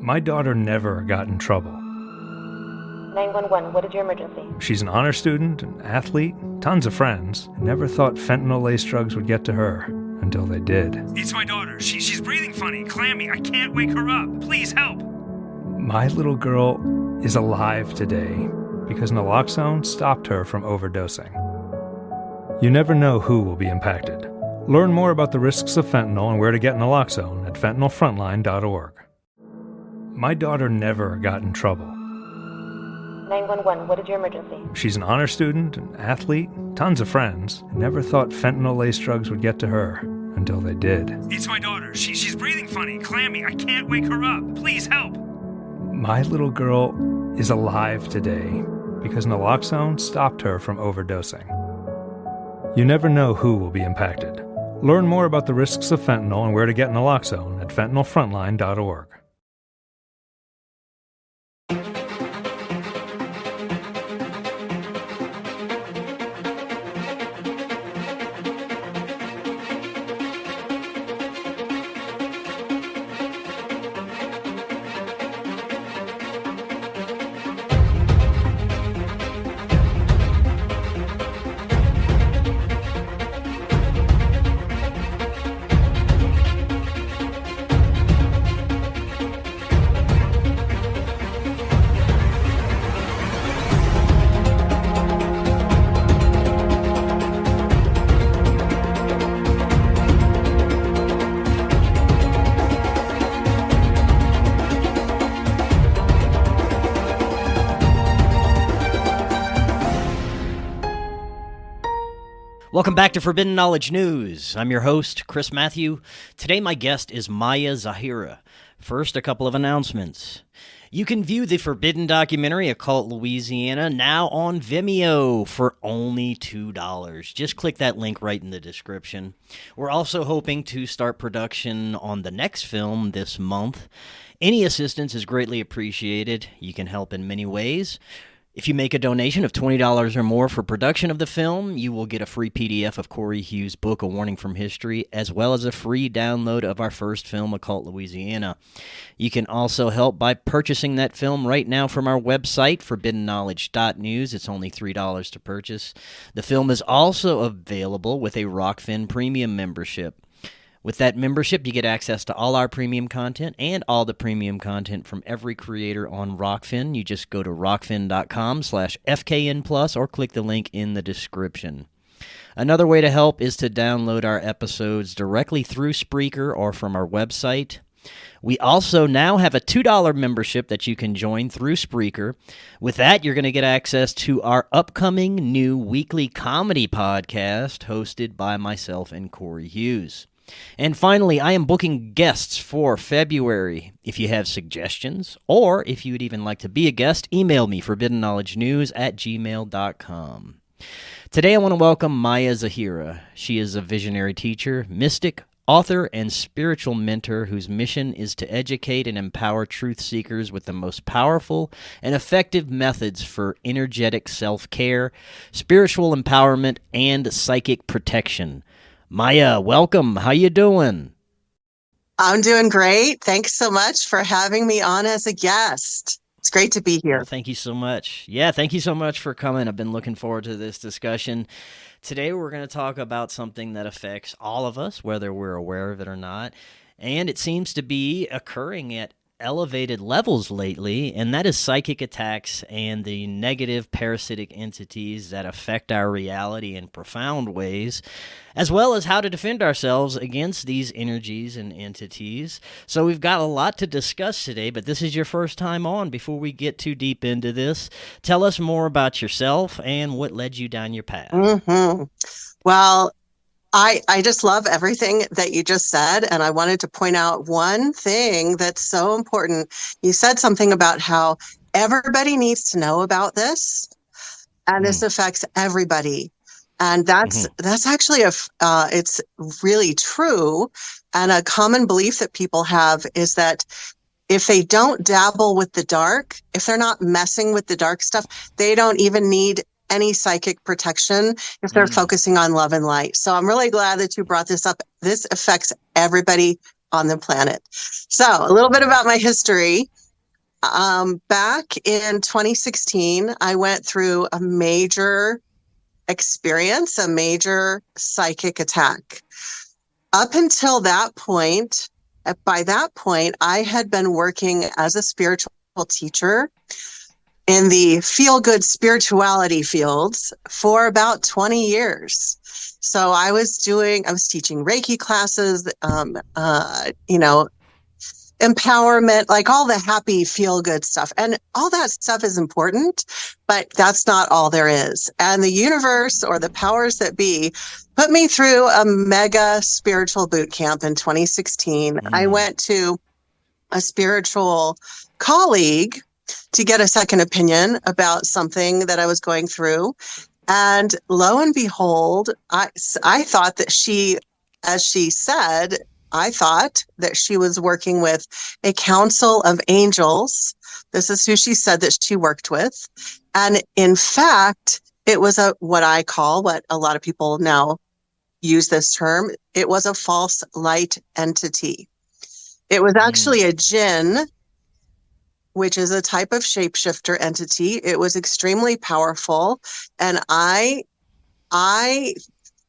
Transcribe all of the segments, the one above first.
My daughter never got in trouble. 911, what is your emergency? She's an honor student, an athlete, tons of friends. Never thought fentanyl-laced drugs would get to her until they did. It's my daughter. She's breathing funny, clammy. I can't wake her up. Please help. My little girl is alive today because naloxone stopped her from overdosing. You never know who will be impacted. Learn more about the risks of fentanyl and where to get naloxone at fentanylfrontline.org. My daughter never got in trouble. 911, what is your emergency? She's an honor student, an athlete, tons of friends. Never thought fentanyl-laced drugs would get to her until they did. It's my daughter. She's breathing funny, clammy. I can't wake her up. Please help. My little girl is alive today because naloxone stopped her from overdosing. You never know who will be impacted. Learn more about the risks of fentanyl and where to get naloxone at fentanylfrontline.org. Welcome back to Forbidden Knowledge News. I'm your host, Chris Matthew. Today my guest is Maya Zahira. First, a couple of announcements. You can view the Forbidden documentary, Occult Louisiana, now on Vimeo for only $2. Just click that link right in the description. We're also hoping to start production on the next film this month. Any assistance is greatly appreciated. You can help in many ways. If you make a donation of $20 or more for production of the film, you will get a free PDF of Corey Hughes' book, A Warning from History, as well as a free download of our first film, Occult Louisiana. You can also help by purchasing that film right now from our website, forbiddenknowledge.news. It's only $3 to purchase. The film is also available with a Rockfin Premium membership. With that membership, you get access to all our premium content and all the premium content from every creator on Rockfin. You just go to rockfin.com/FKN+, or click the link in the description. Another way to help is to download our episodes directly through Spreaker or from our website. We also now have a $2 membership that you can join through Spreaker. With that, you're going to get access to our upcoming new weekly comedy podcast hosted by myself and Corey Hughes. And finally, I am booking guests for February. If you have suggestions, or if you would even like to be a guest, email me, forbiddenknowledgenews@gmail.com. Today I want to welcome Maya Zahira. She is a visionary teacher, mystic, author, and spiritual mentor whose mission is to educate and empower truth seekers with the most powerful and effective methods for energetic self-care, spiritual empowerment, and psychic protection. Maya, welcome. How you doing? I'm doing great. Thanks so much for having me on as a guest. It's great to be here. Well, thank you so much. Yeah, thank you so much for coming. I've been looking forward to this discussion. Today we're going to talk about something that affects all of us, whether we're aware of it or not, and it seems to be occurring at elevated levels lately, and that is psychic attacks and the negative parasitic entities that affect our reality in profound ways, as well as how to defend ourselves against these energies and entities. So we've got a lot to discuss today, but this is your first time on. Before we get too deep into this, tell us more about yourself and what led you down your path. Well, I just love everything that you just said, and I wanted to point out one thing that's so important. You said something about how everybody needs to know about this, and this affects everybody. And that's actually it's really true. And a common belief that people have is that if they don't dabble with the dark, if they're not messing with the dark stuff, they don't even need any psychic protection if they're focusing on love and light. So I'm really glad that you brought this up. This affects everybody on the planet. So a little bit about my history. Back in 2016, I went through a major experience, a major psychic attack. Up until that point, by that point, I had been working as a spiritual teacher in the feel-good spirituality fields for about 20 years. So I was teaching Reiki classes, empowerment, like all the happy, feel-good stuff. And all that stuff is important, but that's not all there is. And the universe or the powers that be put me through a mega spiritual boot camp in 2016. I went to a spiritual colleague to get a second opinion about something that I was going through. And lo and behold, I thought that as she said, I thought that she was working with a council of angels. This is who she said that she worked with. And in fact, it was what a lot of people now use this term. It was a false light entity. It was actually a Djinn, which is a type of shapeshifter entity. It was extremely powerful. And I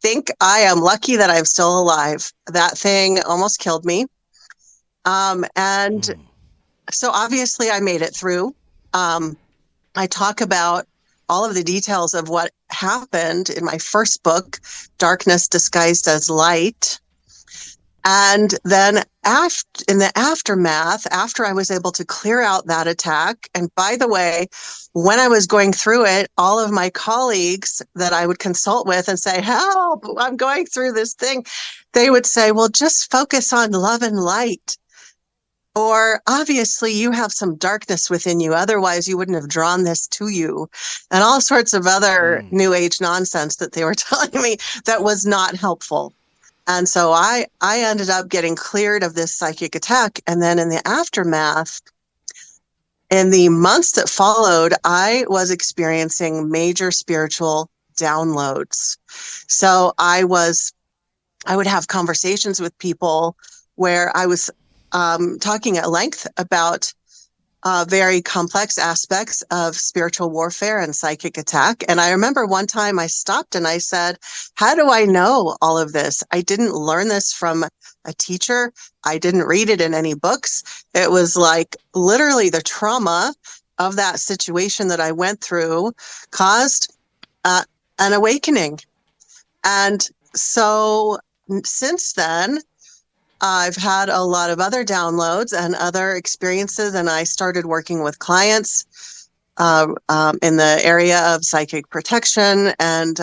think I am lucky that I'm still alive. That thing almost killed me. So obviously I made it through. I talk about all of the details of what happened in my first book, Darkness Disguised as Light. And then in the aftermath, after I was able to clear out that attack, and by the way, when I was going through it, all of my colleagues that I would consult with and say, help, I'm going through this thing, they would say, well, just focus on love and light. Or obviously you have some darkness within you. Otherwise you wouldn't have drawn this to you, and all sorts of other new age nonsense that they were telling me that was not helpful. And so I ended up getting cleared of this psychic attack. And then in the aftermath, in the months that followed, I was experiencing major spiritual downloads. So I would have conversations with people where I was talking at length about very complex aspects of spiritual warfare and psychic attack. And I remember one time I stopped and I said, how do I know all of this? I didn't learn this from a teacher. I didn't read it in any books. It was like literally the trauma of that situation that I went through caused an awakening. And so since then, I've had a lot of other downloads and other experiences, and I started working with clients in the area of psychic protection. And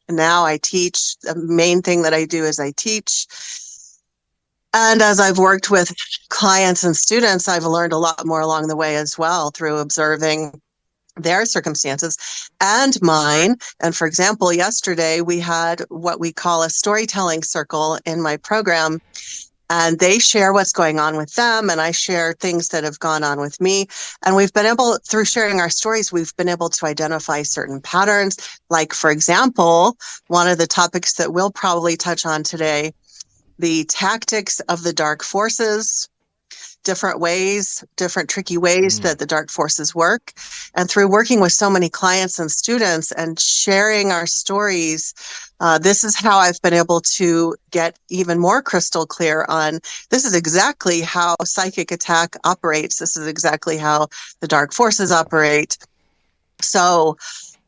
now I teach. The main thing that I do is I teach. And as I've worked with clients and students, I've learned a lot more along the way as well through observing their circumstances and mine. And for example, yesterday we had what we call a storytelling circle in my program. And they share what's going on with them, and I share things that have gone on with me. And we've been able, through sharing our stories, we've been able to identify certain patterns. Like, for example, one of the topics that we'll probably touch on today, the tactics of the dark forces, different tricky ways that the dark forces work. And through working with so many clients and students and sharing our stories, this is how I've been able to get even more crystal clear on this is exactly how psychic attack operates. This is exactly how the dark forces operate. So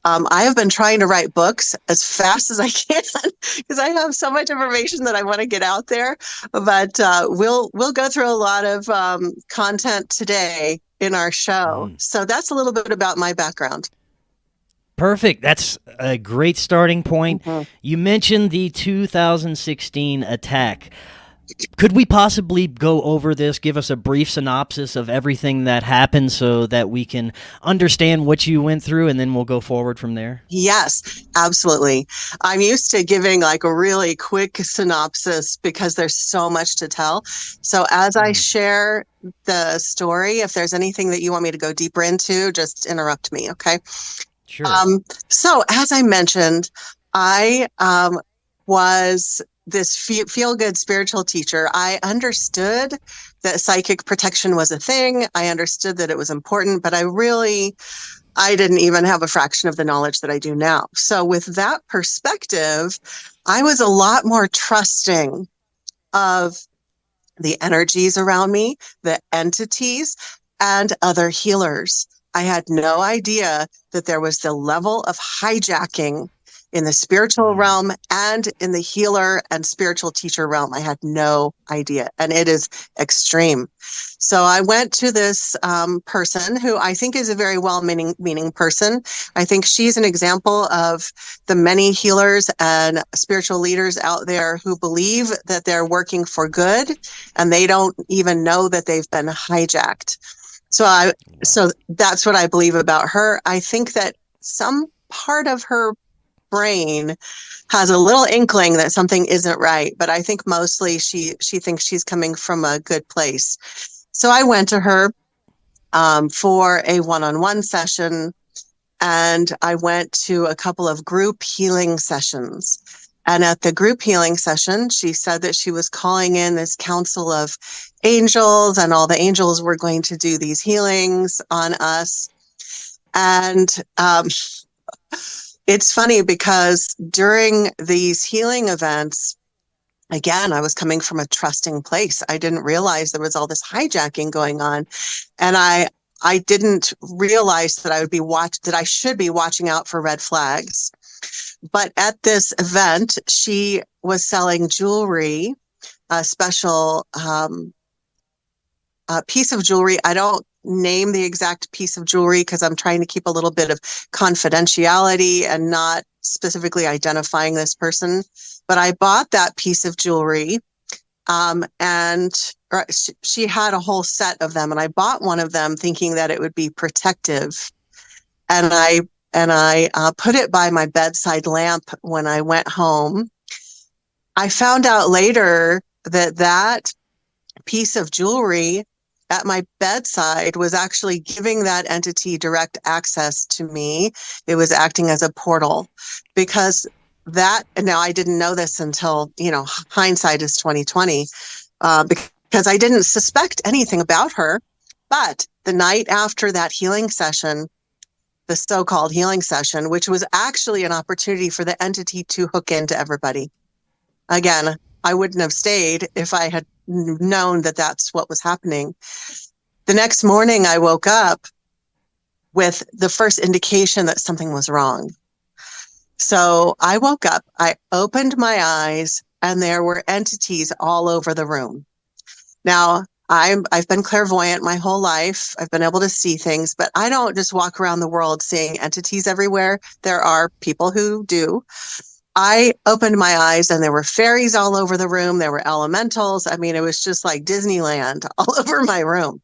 I have been trying to write books as fast as I can because I have so much information that I want to get out there. But we'll go through a lot of content today in our show. So that's a little bit about my background. Perfect. That's a great starting point. You mentioned the 2016 attack. Could we possibly go over this, give us a brief synopsis of everything that happened so that we can understand what you went through, and then we'll go forward from there? Yes, absolutely. I'm used to giving like a really quick synopsis because there's so much to tell. So as I share the story, if there's anything that you want me to go deeper into, just interrupt me, okay? Sure. So as I mentioned, I was this feel good spiritual teacher. I understood that psychic protection was a thing. I understood that it was important, but I didn't even have a fraction of the knowledge that I do now. So with that perspective, I was a lot more trusting of the energies around me, the entities, and other healers. I had no idea that there was the level of hijacking in the spiritual realm and in the healer and spiritual teacher realm. I had no idea. And it is extreme. So I went to this person who I think is a very well-meaning person. I think she's an example of the many healers and spiritual leaders out there who believe that they're working for good and they don't even know that they've been hijacked. So that's what I believe about her. I think that some part of her brain has a little inkling that something isn't right, but I think mostly she thinks she's coming from a good place. So I went to her for a one-on-one session, and I went to a couple of group healing sessions. And at the group healing session, she said that she was calling in this council of angels, and all the angels were going to do these healings on us. And it's funny because during these healing events, again, I was coming from a trusting place. I didn't realize there was all this hijacking going on. And I didn't realize that I should be watching out for red flags. But at this event, she was selling jewelry, a special piece of jewelry. I don't name the exact piece of jewelry because I'm trying to keep a little bit of confidentiality and not specifically identifying this person. But I bought that piece of jewelry, and she had a whole set of them, and I bought one of them thinking that it would be protective. And I put it by my bedside lamp when I went home. I found out later that piece of jewelry at my bedside was actually giving that entity direct access to me. It was acting as a portal because now I didn't know this until, hindsight is 2020, because I didn't suspect anything about her. But the night after that healing session, the so-called healing session, which was actually an opportunity for the entity to hook into everybody. Again, I wouldn't have stayed if I had known that that's what was happening. The next morning, I woke up with the first indication that something was wrong. So I woke up, I opened my eyes, and there were entities all over the room. Now, I've been clairvoyant my whole life. I've been able to see things, but I don't just walk around the world seeing entities everywhere. There are people who do. I opened my eyes and there were fairies all over the room. There were elementals. I mean, it was just like Disneyland all over my room.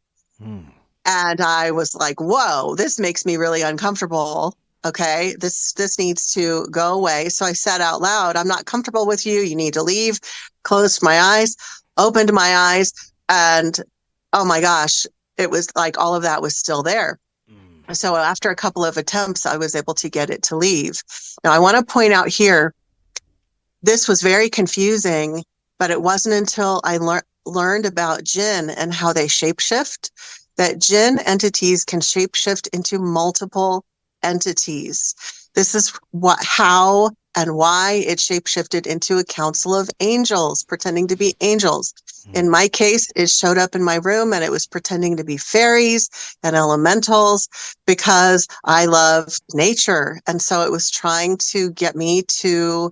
And I was like, whoa, this makes me really uncomfortable. Okay, this needs to go away. So I said out loud, I'm not comfortable with you. You need to leave. Closed my eyes, opened my eyes. And oh my gosh, it was like all of that was still there. So after a couple of attempts, I was able to get it to leave. Now, I want to point out here, this was very confusing, but it wasn't until I learned about Djinn and how they shapeshift, that Djinn entities can shapeshift into multiple entities. This is how and why it shapeshifted into a council of angels, pretending to be angels. In my case, it showed up in my room and it was pretending to be fairies and elementals because I love nature. And so it was trying to get me to,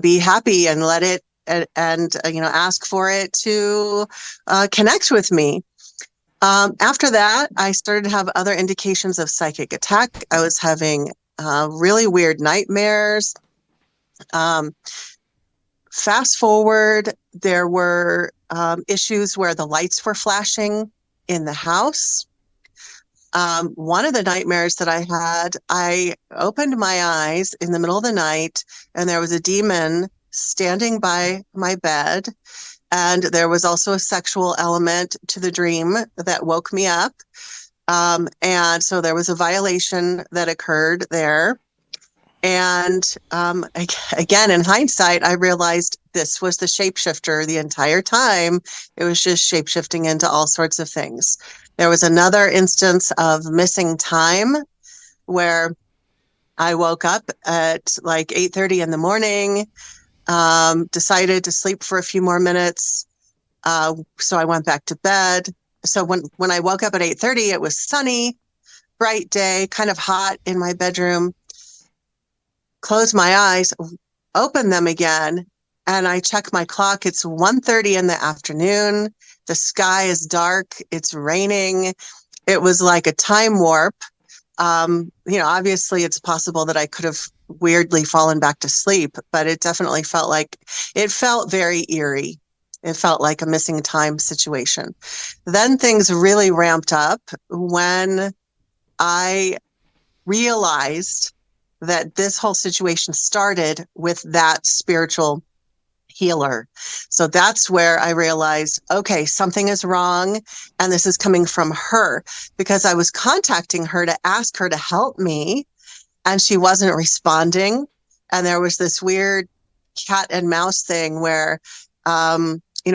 be happy and let it and ask for it to connect with me. After that, I started to have other indications of psychic attack. I was having really weird nightmares. Fast forward, there were issues where the lights were flashing in the house. One of the nightmares that I had, I opened my eyes in the middle of the night and there was a demon standing by my bed. And there was also a sexual element to the dream that woke me up. And so there was a violation that occurred there. And again, in hindsight, I realized this was the shapeshifter the entire time. It was just shapeshifting into all sorts of things. There was another instance of missing time where I woke up at like 8:30 in the morning, decided to sleep for a few more minutes. So I went back to bed. So when I woke up at 8:30, it was sunny, bright day, kind of hot in my bedroom. Close my eyes, open them again, and I check my clock. It's 1:30 in the afternoon. The sky is dark. It's raining. It was like a time warp. Obviously it's possible that I could have weirdly fallen back to sleep, but it definitely felt very eerie. It felt like a missing time situation. Then things really ramped up when I realized that this whole situation started with that spiritual healer. So that's where I realized, okay, something is wrong, and this is coming from her, because I was contacting her to ask her to help me, and she wasn't responding. And there was this weird cat and mouse thing where,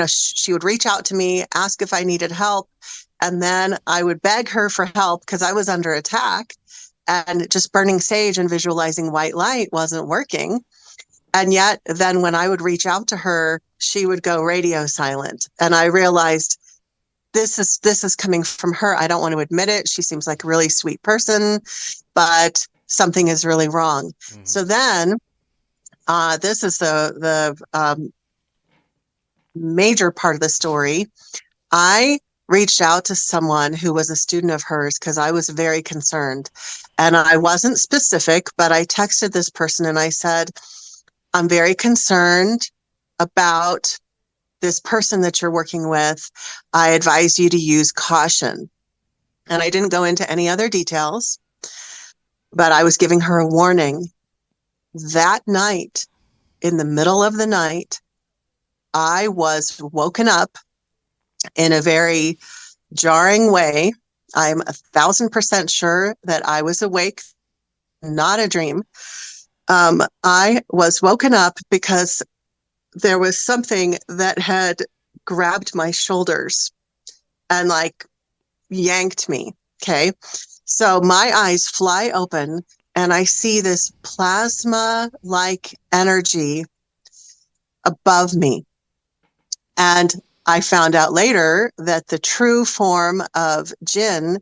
she would reach out to me, ask if I needed help, and then I would beg her for help because I was under attack. And just burning sage and visualizing white light wasn't working. And yet then when I would reach out to her, she would go radio silent. And I realized this is coming from her. I don't want to admit it. She seems like a really sweet person, but something is really wrong. Mm-hmm. So then this is the major part of the story. I reached out to someone who was a student of hers because I was very concerned. And I wasn't specific, but I texted this person and I said, I'm very concerned about this person that you're working with. I advise you to use caution. And I didn't go into any other details, but I was giving her a warning. That night, in the middle of the night, I was woken up in a very jarring way. I'm 1,000% sure that I was awake, not a dream. I was woken up because there was something that had grabbed my shoulders and like yanked me. Okay. So my eyes fly open and I see this plasma-like energy above me. And I found out later that the true form of Djinn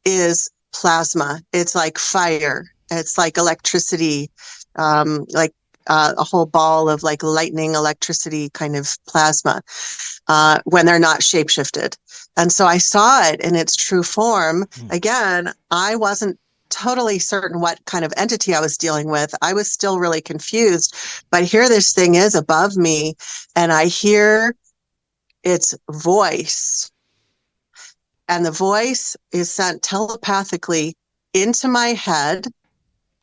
is plasma. It's like fire. It's like electricity, a whole ball of like lightning electricity kind of plasma when they're not shapeshifted. And so I saw it in its true form. Again, I wasn't totally certain what kind of entity I was dealing with. I was still really confused. But here this thing is above me, and I hear its voice. And the voice is sent telepathically into my head.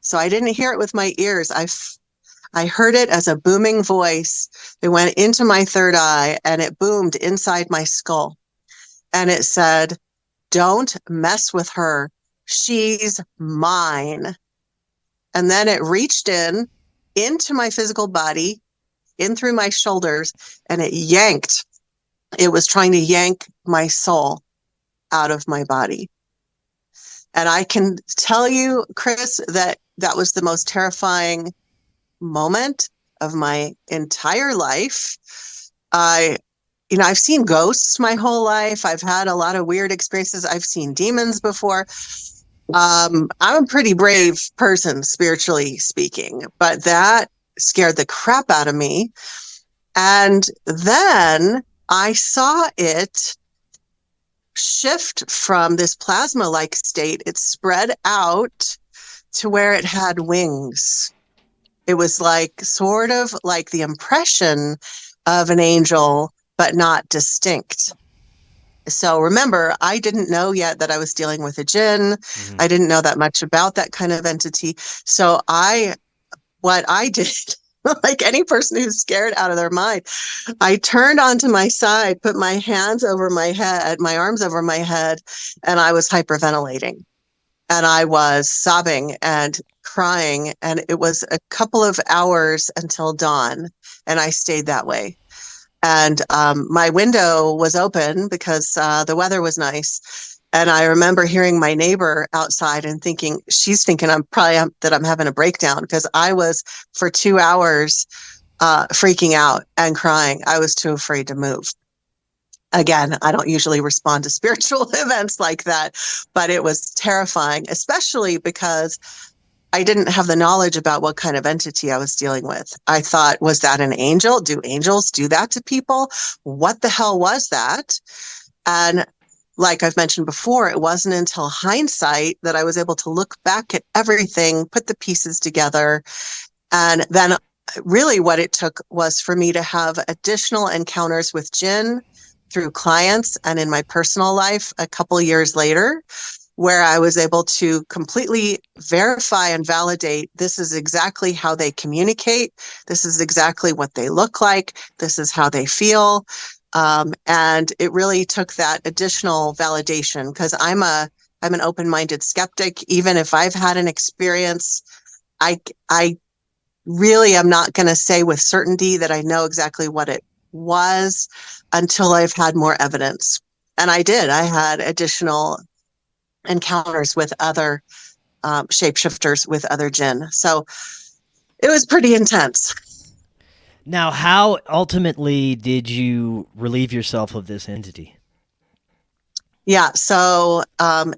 So I didn't hear it with my ears. I heard it as a booming voice. It went into my third eye and it boomed inside my skull. And it said, "Don't mess with her. She's mine." And then it reached into my physical body, in through my shoulders, and it yanked. It was trying to yank my soul out of my body. And I can tell you, Chris, that was the most terrifying moment of my entire life. I've seen ghosts my whole life. I've had a lot of weird experiences. I've seen demons before. I'm a pretty brave person, spiritually speaking, but that scared the crap out of me. And then I saw it shift from this plasma-like state. It spread out to where it had wings. It was like sort of like the impression of an angel, but not distinct. So remember, I didn't know yet that I was dealing with a Djinn. Mm-hmm. I didn't know that much about that kind of entity. So what I did, like any person who's scared out of their mind, I turned onto my side, put my hands over my head, my arms over my head, and I was hyperventilating. and I was sobbing and crying. And it was a couple of hours until dawn, and I stayed that way. And my window was open because the weather was nice. And I remember hearing my neighbor outside and thinking, she's thinking that I'm having a breakdown, because I was for 2 hours freaking out and crying. I was too afraid to move. Again, I don't usually respond to spiritual events like that, but it was terrifying, especially because I didn't have the knowledge about what kind of entity I was dealing with. I thought, was that an angel? Do angels do that to people? What the hell was that? And like I've mentioned before, it wasn't until hindsight that I was able to look back at everything, put the pieces together. And then really what it took was for me to have additional encounters with Djinn through clients and in my personal life a couple years later, where I was able to completely verify and validate this is exactly how they communicate. This is exactly what they look like. This is how they feel. And it really took that additional validation, because I'm an open-minded skeptic. Even if I've had an experience, I really am not going to say with certainty that I know exactly what it was until I've had more evidence. And I did. I had additional encounters with other shapeshifters, with other Djinn. So it was pretty intense. Now, how ultimately did you relieve yourself of this entity? Yeah, so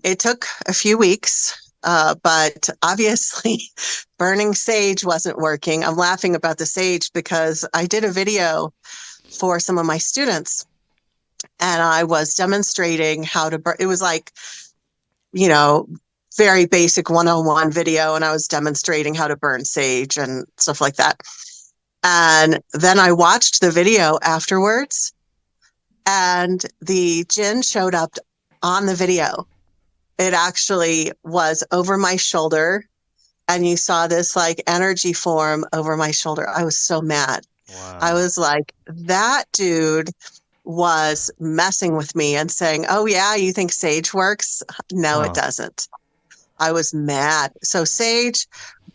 it took a few weeks, but obviously burning sage wasn't working. I'm laughing about the sage because I did a video for some of my students, and I was demonstrating how to burn. It was like, very basic 101 video, and I was demonstrating how to burn sage and stuff like that. And then I watched the video afterwards, and the Djinn showed up on the video. It actually was over my shoulder, and you saw this like energy form over my shoulder. I was so mad. Wow. I was like, that dude was messing with me and saying, oh yeah, you think sage works? No, it doesn't. I was mad. So sage,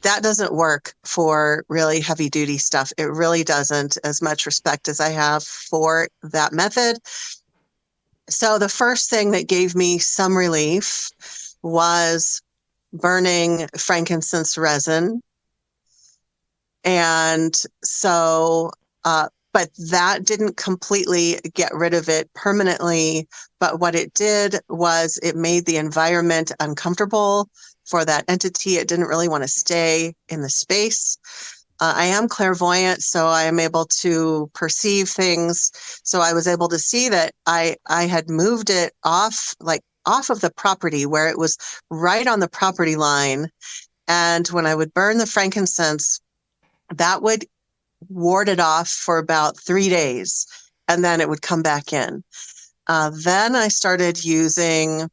that doesn't work for really heavy duty stuff. It really doesn't, as much respect as I have for that method. So the first thing that gave me some relief was burning frankincense resin. And so, but that didn't completely get rid of it permanently. But what it did was it made the environment uncomfortable for that entity. It didn't really want to stay in the space. I am clairvoyant, so I am able to perceive things. So I was able to see that I had moved it off of the property, where it was right on the property line. And when I would burn the frankincense, that would ward it off for about 3 days, and then it would come back in. Then I started using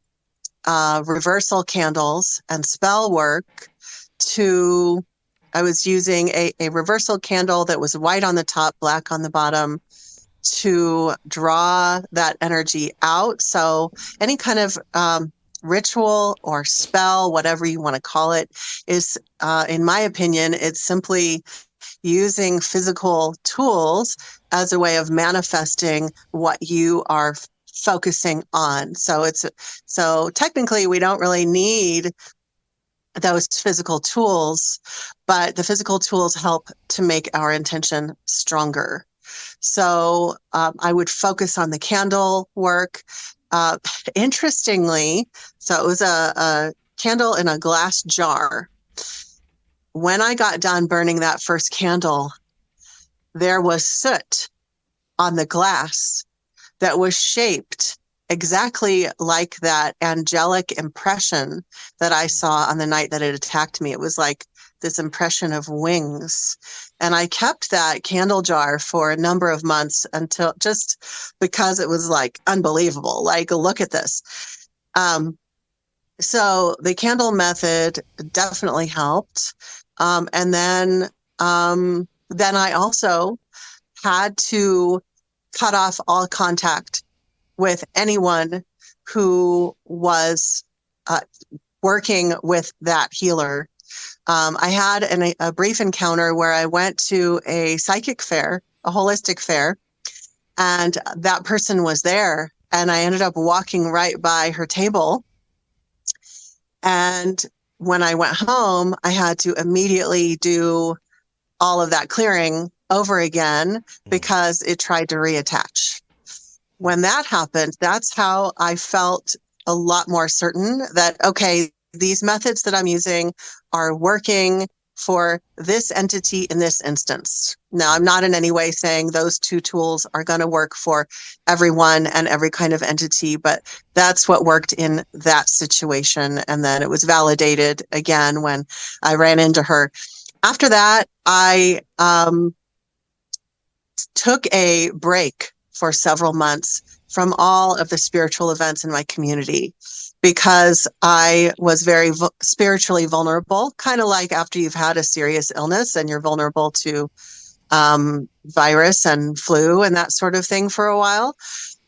reversal candles and spell work I was using a reversal candle that was white on the top, black on the bottom, to draw that energy out. So any kind of ritual or spell, whatever you want to call it, is, in my opinion, it's simply using physical tools as a way of manifesting what you are focusing on. So technically we don't really need those physical tools, but the physical tools help to make our intention stronger. So I would focus on the candle work. Interestingly, so it was a candle in a glass jar. When I got done burning that first candle, there was soot on the glass that was shaped exactly like that angelic impression that I saw on the night that it attacked me. It was like this impression of wings. And I kept that candle jar for a number of months, until, just because it was like unbelievable. Like, look at this. So the candle method definitely helped. And then I also had to cut off all contact with anyone who was working with that healer. I had a brief encounter where I went to a psychic fair, a holistic fair, and that person was there. And I ended up walking right by her table. And when I went home, I had to immediately do all of that clearing over again because it tried to reattach. When that happened, that's how I felt a lot more certain that, okay, these methods that I'm using are working for this entity in this instance. Now, I'm not in any way saying those two tools are going to work for everyone and every kind of entity, but that's what worked in that situation. And then it was validated again when I ran into her. After that, I took a break for several months from all of the spiritual events in my community because I was very spiritually vulnerable, kind of like after you've had a serious illness and you're vulnerable to virus and flu and that sort of thing for a while.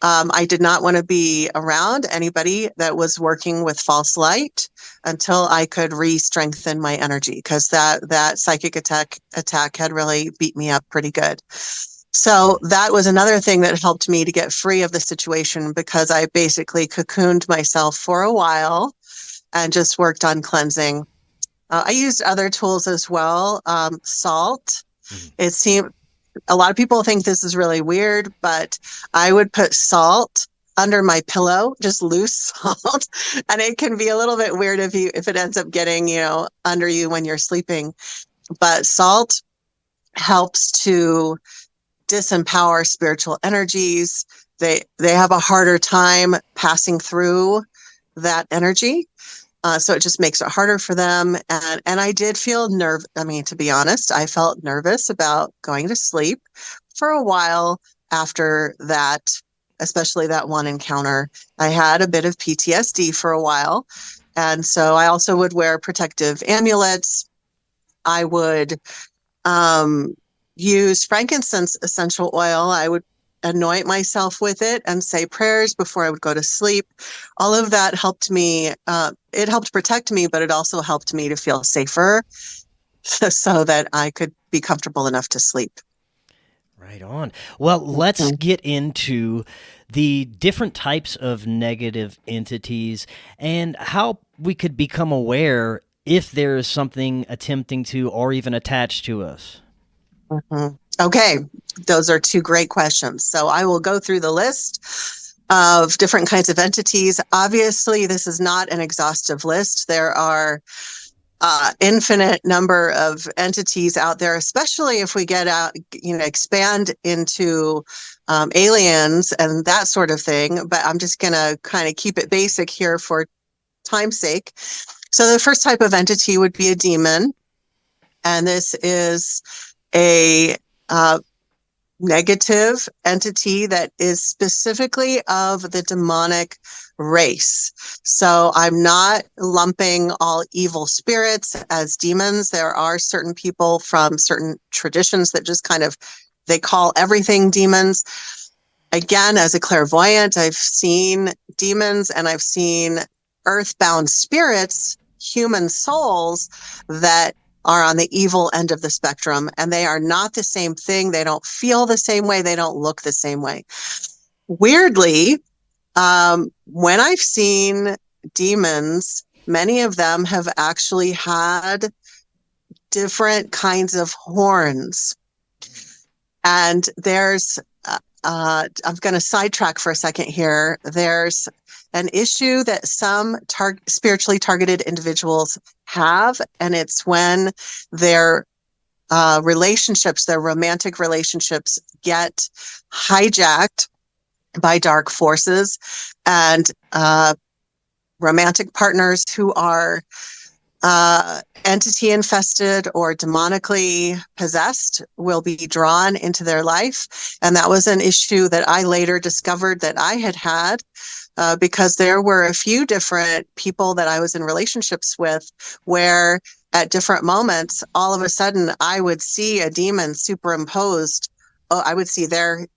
I did not want to be around anybody that was working with false light until I could re-strengthen my energy, because that psychic attack had really beat me up pretty good. So that was another thing that helped me to get free of the situation, because I basically cocooned myself for a while and just worked on cleansing. I used other tools as well. Salt. It seemed a lot of people think this is really weird, but I would put salt under my pillow, just loose salt. And it can be a little bit weird if it ends up getting, under you when you're sleeping. But salt helps to disempower spiritual energies. They have a harder time passing through that energy. So it just makes it harder for them. And I did feel to be honest, I felt nervous about going to sleep for a while after that, especially that one encounter. I had a bit of PTSD for a while. And so I also would wear protective amulets. I would use frankincense essential oil. I would anoint myself with it and say prayers before I would go to sleep. All of that helped me. It helped protect me, but it also helped me to feel safer so that I could be comfortable enough to sleep. Right on. Well, let's get into the different types of negative entities and how we could become aware if there is something attempting to or even attached to us. Okay, those are two great questions. So I will go through the list of different kinds of entities. Obviously, this is not an exhaustive list. There are infinite number of entities out there, especially if we get out, expand into aliens and that sort of thing. But I'm just going to kind of keep it basic here for time's sake. So the first type of entity would be a demon. And this is a negative entity that is specifically of the demonic race. So I'm not lumping all evil spirits as demons. There are certain people from certain traditions that just they call everything demons. Again, as a clairvoyant, I've seen demons and I've seen earthbound spirits, human souls that are on the evil end of the spectrum, and they are not the same thing. They don't feel the same way. They don't look the same way. Weirdly, when I've seen demons, many of them have actually had different kinds of horns. And there's, I'm going to sidetrack for a second here. There's an issue that some spiritually targeted individuals have, and it's when their relationships, their romantic relationships, get hijacked by dark forces, and romantic partners who are entity infested or demonically possessed will be drawn into their life. And that was an issue that I later discovered that I had because there were a few different people that I was in relationships with where at different moments, all of a sudden I would see a demon superimposed I would see their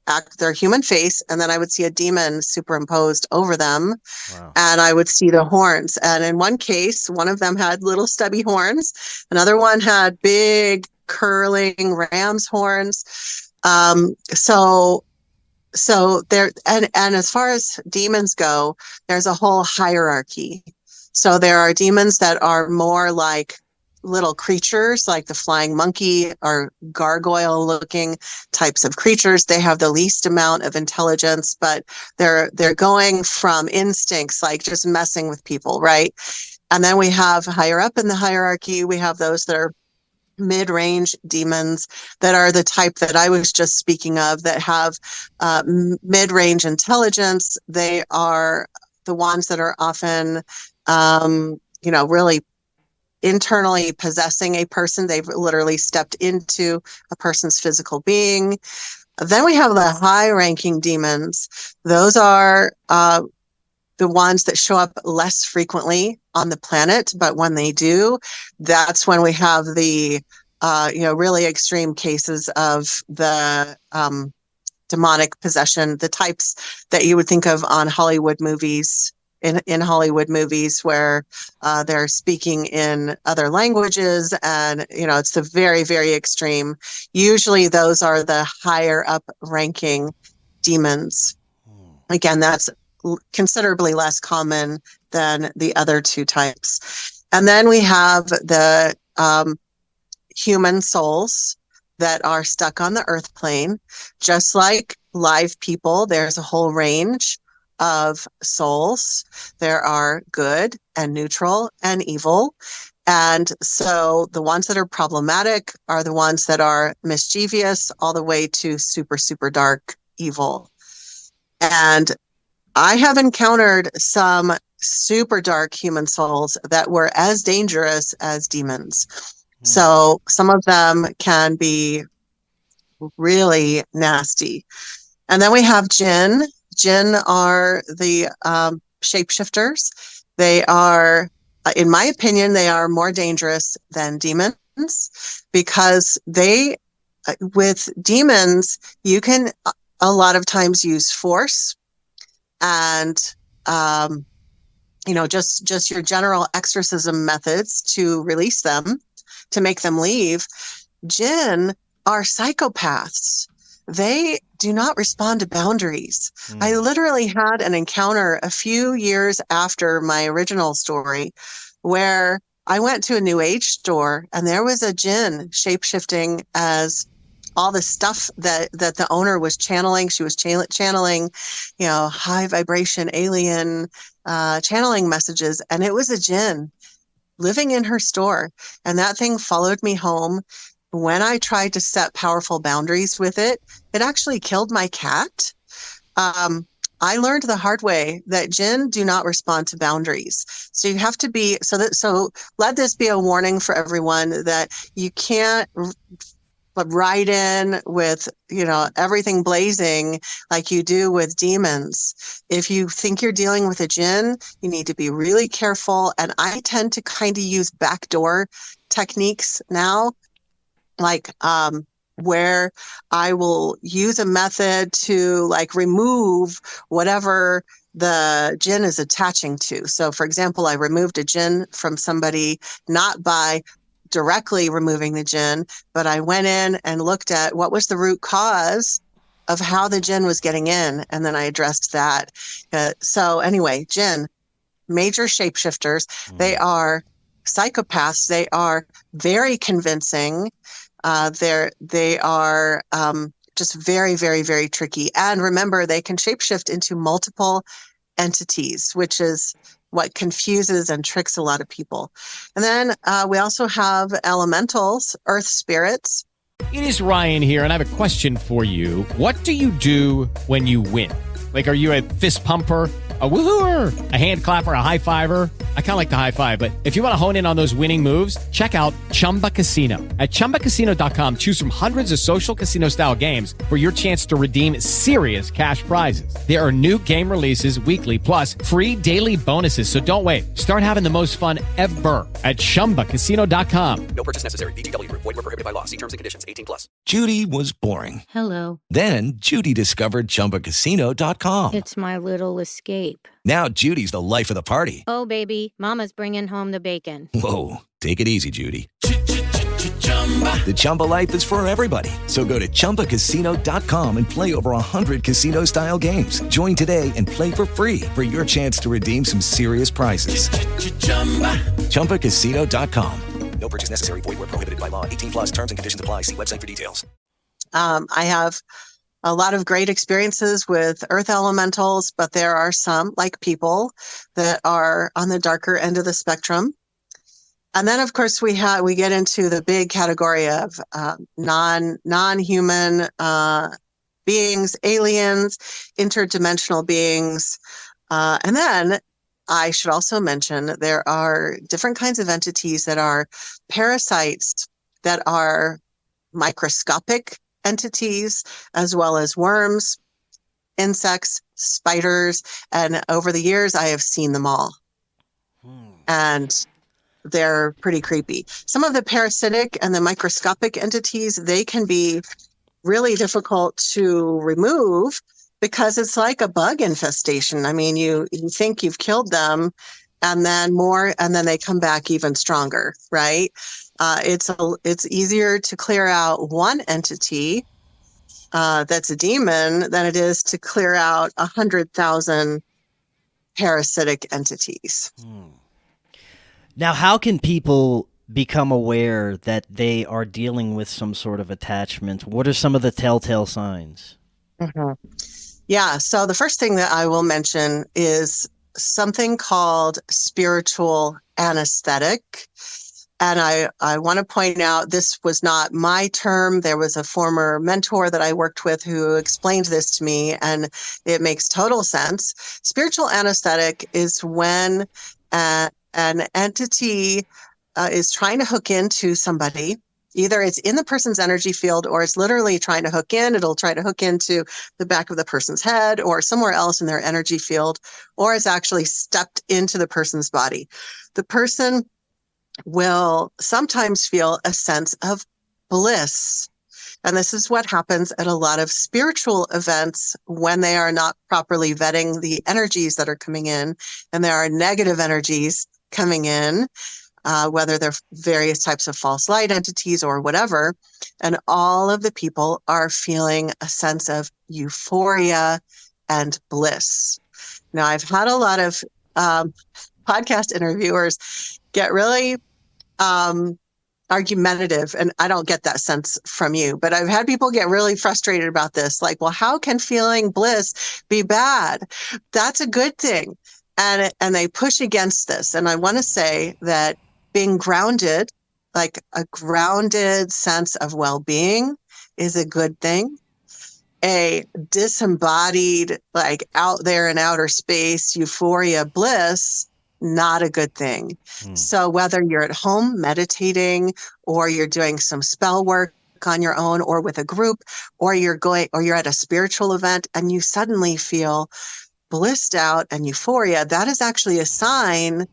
human face, and then I would see a demon superimposed over them. Wow. And I would see the horns. And in one case, one of them had little stubby horns. Another one had big curling ram's horns. So there, and as far as demons go, there's a whole hierarchy. So there are demons that are more like little creatures, like the flying monkey or gargoyle looking types of creatures. They have the least amount of intelligence, but they're going from instincts, like just messing with people, right? And then we have higher up in the hierarchy, we have those that are mid-range demons that are the type that I was just speaking of, that have mid-range intelligence. They are the ones that are often, really internally possessing a person. They've literally stepped into a person's physical being. Then we have the high-ranking demons. Those are the ones that show up less frequently on the planet, but when they do, that's when we have the really extreme cases of the demonic possession, the types that you would think of on Hollywood movies, in Hollywood movies where they're speaking in other languages, and it's the very, very extreme. Usually those are the higher up ranking demons. Again, that's considerably less common than the other two types. And then we have the human souls that are stuck on the earth plane. Just like live people, there's a whole range of souls. There are good and neutral and evil. And so the ones that are problematic are the ones that are mischievous, all the way to super, super dark evil. And I have encountered some super dark human souls that were as dangerous as demons. So some of them can be really nasty. And then we have Djinn. Djinn are the shapeshifters. They are, in my opinion, they are more dangerous than demons, because with demons, you can a lot of times use force and just your general exorcism methods to release them, to make them leave. Djinn are psychopaths. They do not respond to boundaries. I literally had an encounter a few years after my original story where I went to a New Age store and there was a Djinn shape-shifting as all the stuff that the owner was channeling. She was channeling, high vibration alien channeling messages. And it was a Djinn living in her store. And that thing followed me home. When I tried to set powerful boundaries with it, it actually killed my cat. I learned the hard way that Djinn do not respond to boundaries. So you have to be, so let this be a warning for everyone that you can't ride in with, everything blazing like you do with demons. If you think you're dealing with a Djinn, you need to be really careful. And I tend to kind of use backdoor techniques now, like where I will use a method to remove whatever the Djinn is attaching to. So for example, I removed a Djinn from somebody, not by directly removing the Djinn, but I went in and looked at what was the root cause of how the Djinn was getting in, and then I addressed that. So anyway, Djinn, major shapeshifters. They are psychopaths. They are very convincing. They are just very, very, very tricky. And remember, they can shapeshift into multiple entities, which is what confuses and tricks a lot of people. And then we also have elementals, earth spirits. It is Ryan here, and I have a question for you. What do you do when you win? Are you a fist pumper, a woohooer, a hand clapper, a high fiver? I kind of like the high five, but if you want to hone in on those winning moves, check out Chumba Casino. At ChumbaCasino.com, choose from hundreds of social casino style games for your chance to redeem serious cash prizes. There are new game releases weekly, plus free daily bonuses. So don't wait. Start having the most fun ever at ChumbaCasino.com. No purchase necessary. VGW Group. Void where prohibited by law. See terms and conditions. 18+. Judy was boring. Hello. Then Judy discovered ChumbaCasino.com. It's my little escape. Now Judy's the life of the party. Oh, baby, mama's bringing home the bacon. Whoa, take it easy, Judy. The Chumba life is for everybody. So go to ChumbaCasino.com and play over 100 casino-style games. Join today and play for free for your chance to redeem some serious prizes. ChumbaCasino.com. No purchase necessary. Void where prohibited by law. 18+. Terms and conditions apply. See website for details. I have a lot of great experiences with earth elementals, but there are some, like people, that are on the darker end of the spectrum. And then, of course, we get into the big category of non-human beings, aliens, interdimensional beings. And then I should also mention there are different kinds of entities that are parasites that are microscopic entities, as well as worms, insects, spiders. And over the years, I have seen them all. And they're pretty creepy. Some of the parasitic and the microscopic entities, they can be really difficult to remove because it's like a bug infestation. I mean, you think you've killed them and then they come back even stronger, right? It's easier to clear out one entity that's a demon than it is to clear out 100,000 parasitic entities. Now, how can people become aware that they are dealing with some sort of attachment? What are some of the telltale signs? Mm-hmm. Yeah, so the first thing that I will mention is something called spiritual anesthetic. And I want to point out, this was not my term. There was a former mentor that I worked with who explained this to me, and it makes total sense. Spiritual anesthetic is when an entity is trying to hook into somebody. Either it's in the person's energy field or it's literally trying to hook in. It'll try to hook into the back of the person's head or somewhere else in their energy field, or it's actually stepped into the person's body. The person will sometimes feel a sense of bliss. And this is what happens at a lot of spiritual events when they are not properly vetting the energies that are coming in, and there are negative energies coming in, whether they're various types of false light entities or whatever. And all of the people are feeling a sense of euphoria and bliss. Now, I've had a lot of podcast interviewers get really argumentative, and I don't get that sense from you, but I've had people get really frustrated about this. Like, well, how can feeling bliss be bad? That's a good thing. And they push against this. And I want to say that being grounded, like a grounded sense of well-being, is a good thing. A disembodied, like out there in outer space, euphoria, bliss, not a good thing. So whether you're at home meditating, or you're doing some spell work on your own or with a group, or you're at a spiritual event and you suddenly feel blissed out and euphoria, that is actually a sign,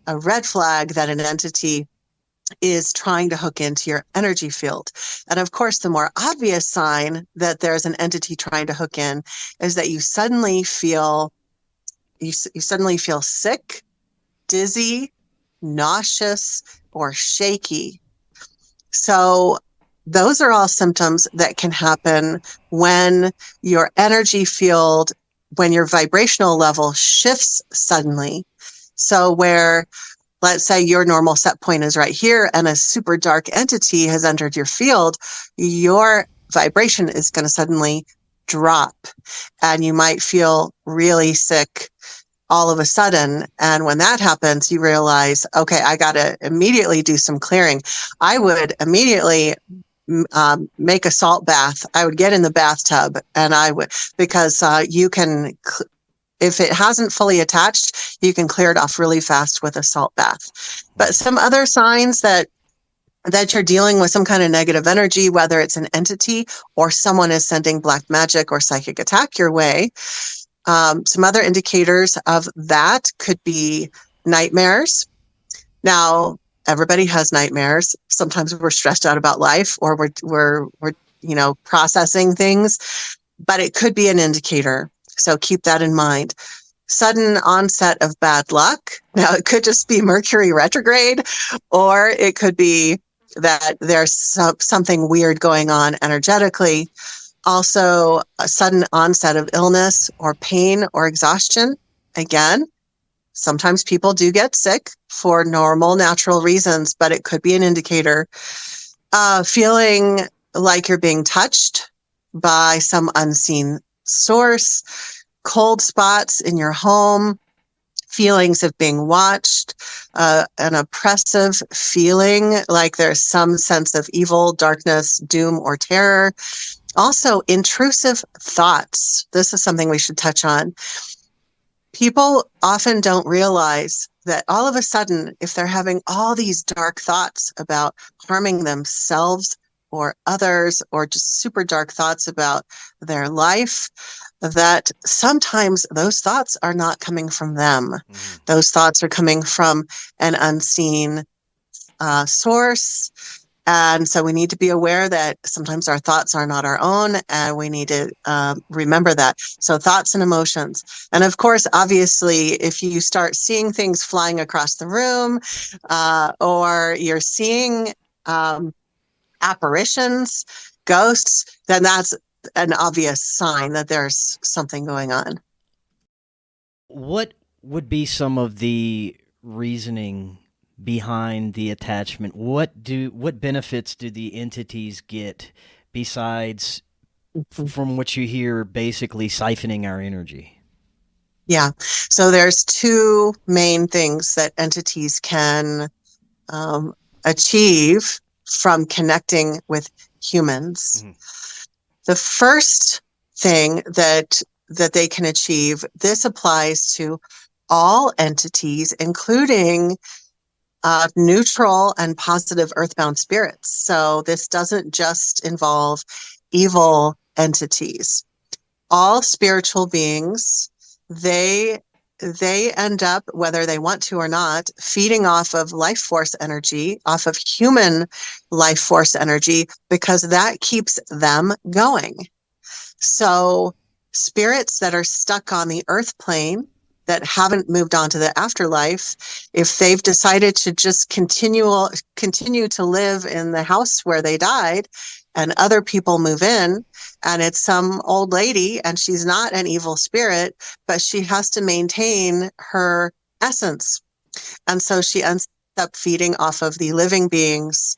a red flag that an entity is trying to hook into your energy field. And of course, the more obvious sign that there's an entity trying to hook in is that you suddenly feel sick, dizzy, nauseous, or shaky. So those are all symptoms that can happen when your energy field, when your vibrational level shifts suddenly. So where, let's say your normal set point is right here and a super dark entity has entered your field, your vibration is going to suddenly drop and you might feel really sick all of a sudden. And when that happens, you realize, okay, I got to immediately do some clearing. I would immediately make a salt bath. I would get in the bathtub and I would, because you can if it hasn't fully attached, you can clear it off really fast with a salt bath. But some other signs that you're dealing with some kind of negative energy, whether it's an entity or someone is sending black magic or psychic attack your way. Some other indicators of that could be nightmares. Now, everybody has nightmares. Sometimes we're stressed out about life, or we're processing things, but it could be an indicator. So keep that in mind. Sudden onset of bad luck. Now, it could just be Mercury retrograde, or it could be that there's something weird going on energetically. Also, a sudden onset of illness or pain or exhaustion. Again, sometimes people do get sick for normal, natural reasons, but it could be an indicator. Feeling like you're being touched by some unseen source, cold spots in your home, feelings of being watched, an oppressive feeling like there's some sense of evil, darkness, doom, or terror. Also, intrusive thoughts. This is something we should touch on. People often don't realize that all of a sudden, if they're having all these dark thoughts about harming themselves or others, or just super dark thoughts about their life, that sometimes those thoughts are not coming from them. Those thoughts are coming from an unseen source. And so we need to be aware that sometimes our thoughts are not our own, and we need to remember that. So thoughts and emotions. And of course, obviously, if you start seeing things flying across the room, or you're seeing apparitions, ghosts, then that's an obvious sign that there's something going on. What would be some of the reasoning behind the attachment? What benefits do the entities get besides, from what you hear, basically siphoning our energy? Yeah. So there's two main things that entities can achieve from connecting with humans. The first thing that they can achieve, this applies to all entities, including neutral and positive earthbound spirits. So this doesn't just involve evil entities. All spiritual beings, they end up, whether they want to or not, feeding off of life force energy, off of human life force energy, because that keeps them going. So spirits that are stuck on the earth plane, that haven't moved on to the afterlife, if they've decided to just continue to live in the house where they died, and other people move in, and it's some old lady, and she's not an evil spirit, but she has to maintain her essence. And so she ends up feeding off of the living beings,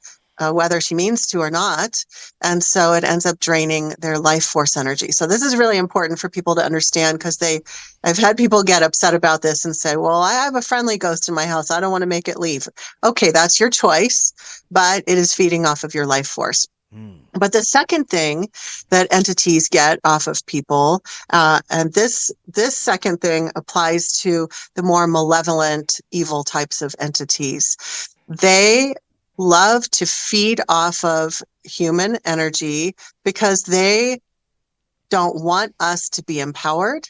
whether she means to or not. And so it ends up draining their life force energy. So this is really important for people to understand, because I've had people get upset about this and say, well, I have a friendly ghost in my house, I don't want to make it leave. Okay, that's your choice, but it is feeding off of your life force. But the second thing that entities get off of people, and this second thing applies to the more malevolent, evil types of entities. They love to feed off of human energy because they don't want us to be empowered.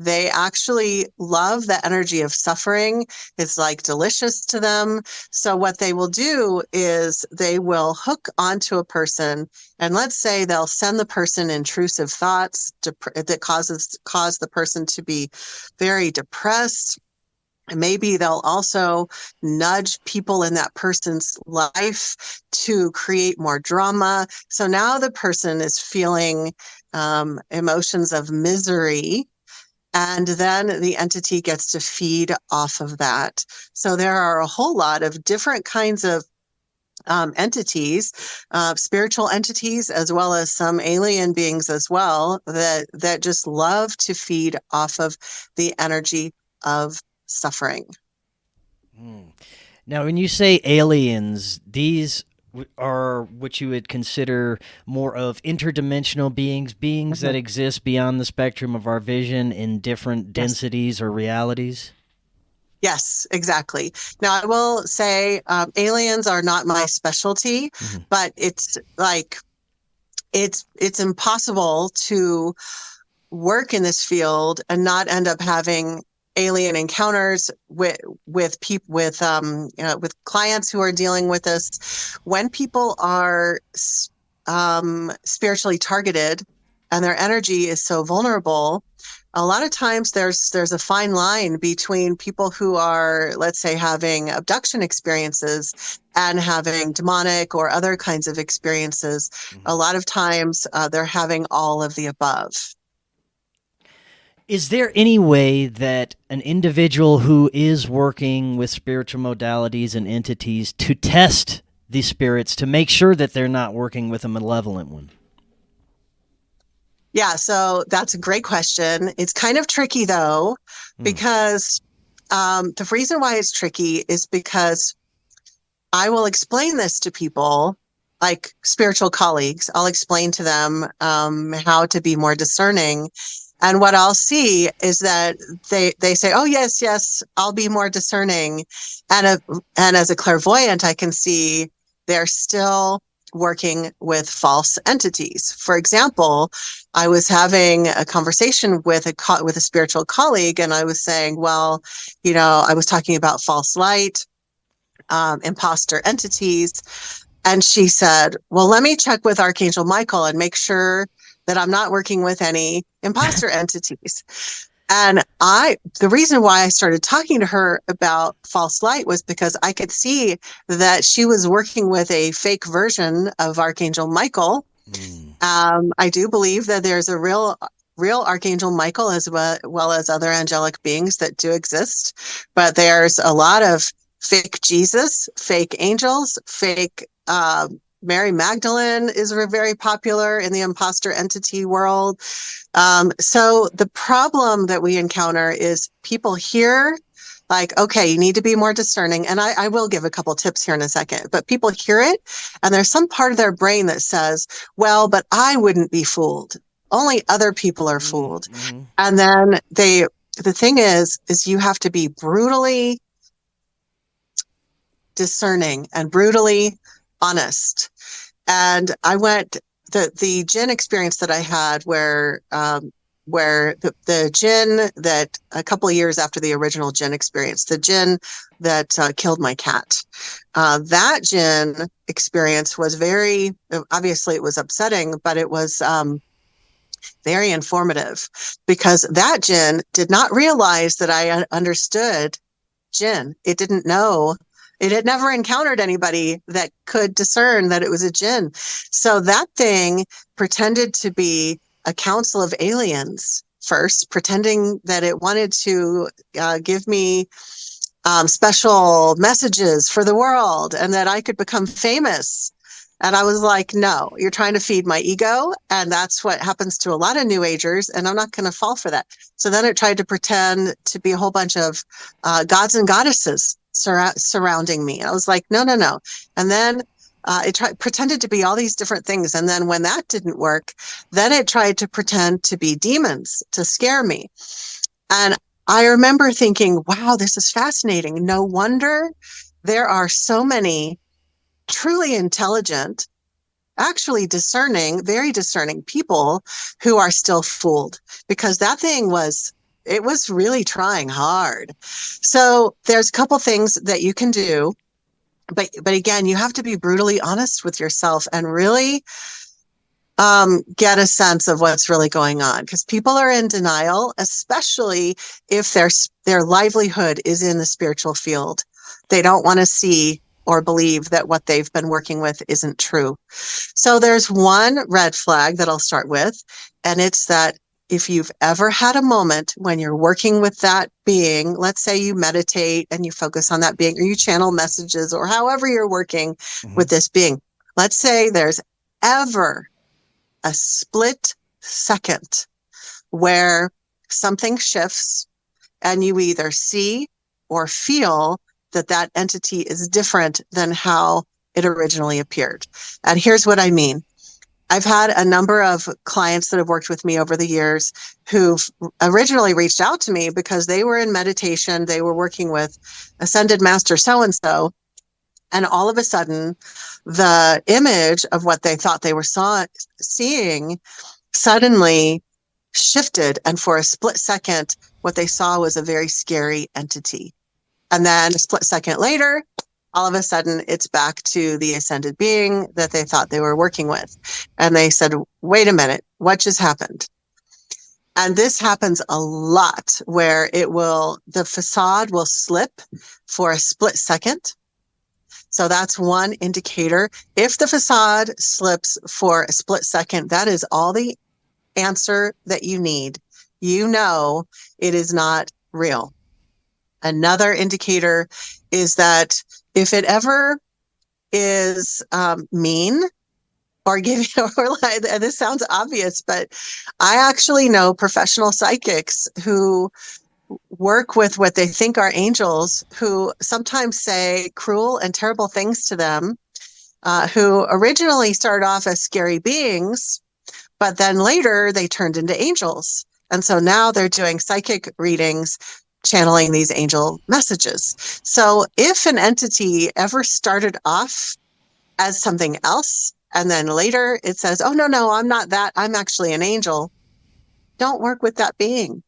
They actually love the energy of suffering. It's like delicious to them. So what they will do is they will hook onto a person, and let's say they'll send the person intrusive thoughts that cause the person to be very depressed. Maybe they'll also nudge people in that person's life to create more drama. So now the person is feeling emotions of misery, and then the entity gets to feed off of that. So there are a whole lot of different kinds of entities, spiritual entities, as well as some alien beings as well, that just love to feed off of the energy of suffering. Now, when you say aliens, are what you would consider more of interdimensional beings that exist beyond the spectrum of our vision in different densities or realities? Yes, exactly. Now, I will say aliens are not my specialty, but it's like it's impossible to work in this field and not end up having alien encounters with people with clients who are dealing with this. When people are spiritually targeted and their energy is so vulnerable, a lot of times there's a fine line between people who are, let's say, having abduction experiences and having demonic or other kinds of experiences. A lot of times they're having all of the above. Is there any way that an individual who is working with spiritual modalities and entities to test the spirits to make sure that they're not working with a malevolent one? Yeah, so that's a great question. It's kind of tricky, though, because the reason why it's tricky is because I will explain this to people, like spiritual colleagues. I'll explain to them how to be more discerning. And what I'll see is that they say, oh, yes, I'll be more discerning. And as a clairvoyant, I can see they're still working with false entities. For example, I was having a conversation with a spiritual colleague, and I was saying, well, I was talking about false light, imposter entities. And she said, well, let me check with Archangel Michael and make sure that I'm not working with any imposter entities. And the reason why I started talking to her about false light was because I could see that she was working with a fake version of Archangel Michael. I do believe that there's a real Archangel Michael as well as other angelic beings that do exist, but there's a lot of fake Jesus, fake angels, fake Mary Magdalene is very popular in the imposter entity world. So the problem that we encounter is people hear like, okay, you need to be more discerning. And I will give a couple tips here in a second, but people hear it and there's some part of their brain that says, well, but I wouldn't be fooled. Only other people are fooled. And then the thing is you have to be brutally discerning and brutally honest. And I went the Djinn experience that I had where the Djinn that a couple of years after the original Djinn experience, the Djinn that killed my cat, that Djinn experience was obviously it was upsetting, but it was very informative because that Djinn did not realize that I understood Djinn. It didn't know. It had never encountered anybody that could discern that it was a Djinn. So that thing pretended to be a council of aliens first, pretending that it wanted to give me special messages for the world and that I could become famous. And I was like, no, you're trying to feed my ego. And that's what happens to a lot of New Agers. And I'm not going to fall for that. So then it tried to pretend to be a whole bunch of gods and goddesses surrounding me. I was like, no. And then it pretended to be all these different things. And then when that didn't work, then it tried to pretend to be demons to scare me. And I remember thinking, wow, this is fascinating. No wonder there are so many truly intelligent, actually discerning, very discerning people who are still fooled, because that thing was really trying hard. So there's a couple things that you can do, but again, you have to be brutally honest with yourself and really get a sense of what's really going on, because people are in denial, especially if their livelihood is in the spiritual field. They don't want to see or believe that what they've been working with isn't true. So there's one red flag that I'll start with, and it's that if you've ever had a moment when you're working with that being, let's say you meditate and you focus on that being, or you channel messages, or however you're working with this being, let's say there's ever a split second where something shifts and you either see or feel that entity is different than how it originally appeared. And here's what I mean. I've had a number of clients that have worked with me over the years who've originally reached out to me because they were in meditation. They were working with Ascended Master so-and-so. And all of a sudden, the image of what they thought they were seeing suddenly shifted. And for a split second, what they saw was a very scary entity. And then a split second later, all of a sudden, it's back to the ascended being that they thought they were working with. And they said, wait a minute, what just happened? And this happens a lot where the facade will slip for a split second. So that's one indicator. If the facade slips for a split second, that is all the answer that you need. You know it is not real. Another indicator is that if it ever is mean or giving, or like, this sounds obvious, but I actually know professional psychics who work with what they think are angels, who sometimes say cruel and terrible things to them, who originally started off as scary beings, but then later they turned into angels. And so now they're doing psychic readings, channeling these angel messages. So if an entity ever started off as something else, and then later it says, oh, no, I'm not that, I'm actually an angel, don't work with that being.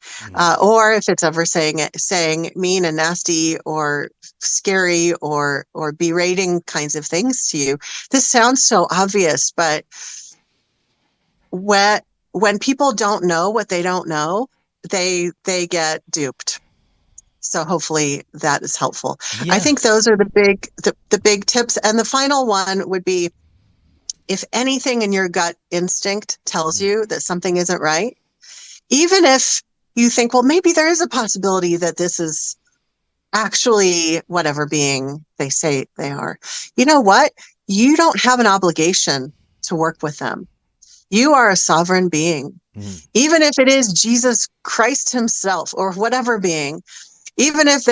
Or if it's ever saying mean and nasty or scary or berating kinds of things to you. This sounds so obvious, but when people don't know what they don't know, they get duped. So hopefully that is helpful. Yeah. I think those are the big tips. And the final one would be, if anything in your gut instinct tells you that something isn't right, even if you think, well, maybe there is a possibility that this is actually whatever being they say they are. You know what? You don't have an obligation to work with them. You are a sovereign being. Even if it is Jesus Christ himself or whatever being, even if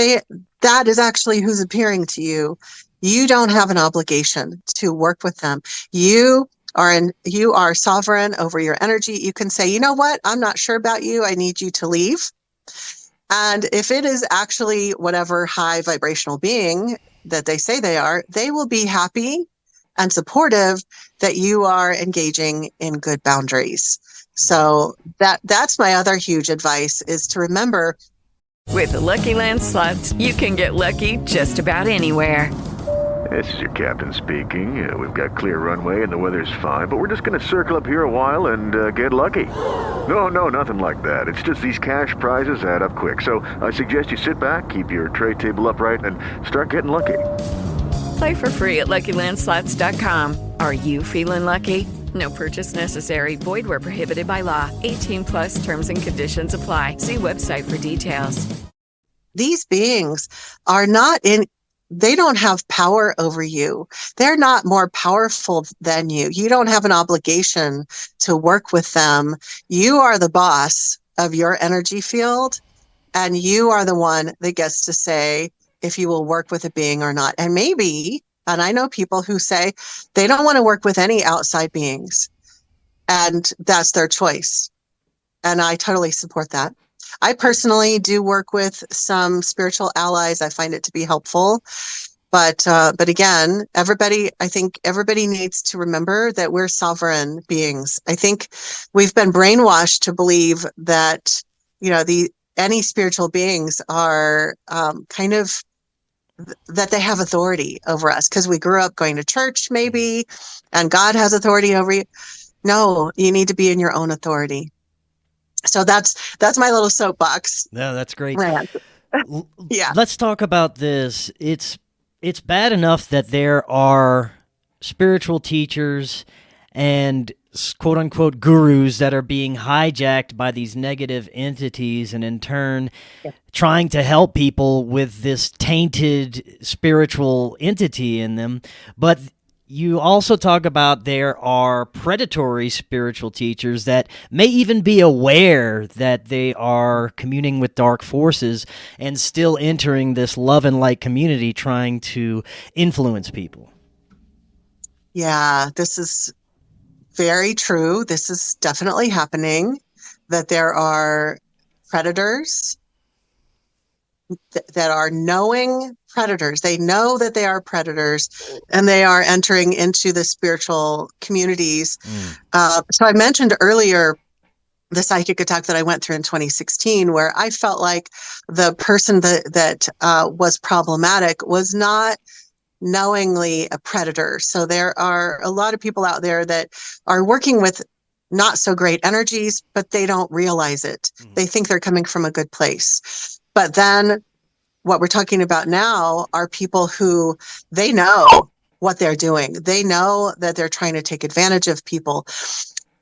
that is actually who's appearing to you, you don't have an obligation to work with them. You are sovereign over your energy. You can say, you know what? I'm not sure about you. I need you to leave. And if it is actually whatever high vibrational being that they say they are, they will be happy and supportive that you are engaging in good boundaries. So that's my other huge advice, is to remember. With the Lucky Land Slots, you can get lucky just about anywhere. This is your captain speaking. We've got clear runway and the weather's fine, but we're just going to circle up here a while and get lucky. No, nothing like that. It's just these cash prizes add up quick. So I suggest you sit back, keep your tray table upright, and start getting lucky. Play for free at LuckyLandSlots.com. Are you feeling lucky? No purchase necessary. Void where prohibited by law. 18+ terms and conditions apply. See website for details. These beings are not they don't have power over you. They're not more powerful than you. You don't have an obligation to work with them. You are the boss of your energy field, and you are the one that gets to say if you will work with a being or not. And maybe, and I know people who say they don't want to work with any outside beings, and that's their choice. And I totally support that. I personally do work with some spiritual allies. I find it to be helpful. But again, I think everybody needs to remember that we're sovereign beings. I think we've been brainwashed to believe that, any spiritual beings are that they have authority over us because we grew up going to church maybe, and God has authority over you. No, you need to be in your own authority. So that's my little soapbox. No, that's great. Yeah. Let's talk about this. It's bad enough that there are spiritual teachers and quote unquote gurus that are being hijacked by these negative entities, and in turn trying to help people with this tainted spiritual entity in them. But you also talk about there are predatory spiritual teachers that may even be aware that they are communing with dark forces and still entering this love and light community trying to influence people. Yeah, this is very true. This is definitely happening, that there are predators that are knowing predators. They know that they are predators, and they are entering into the spiritual communities. So I mentioned earlier the psychic attack that I went through in 2016, where I felt like the person that was problematic was not knowingly a predator. So there are a lot of people out there that are working with not so great energies, but they don't realize it. They think they're coming from a good place. But then what we're talking about now are people who they know what they're doing. They know that they're trying to take advantage of people.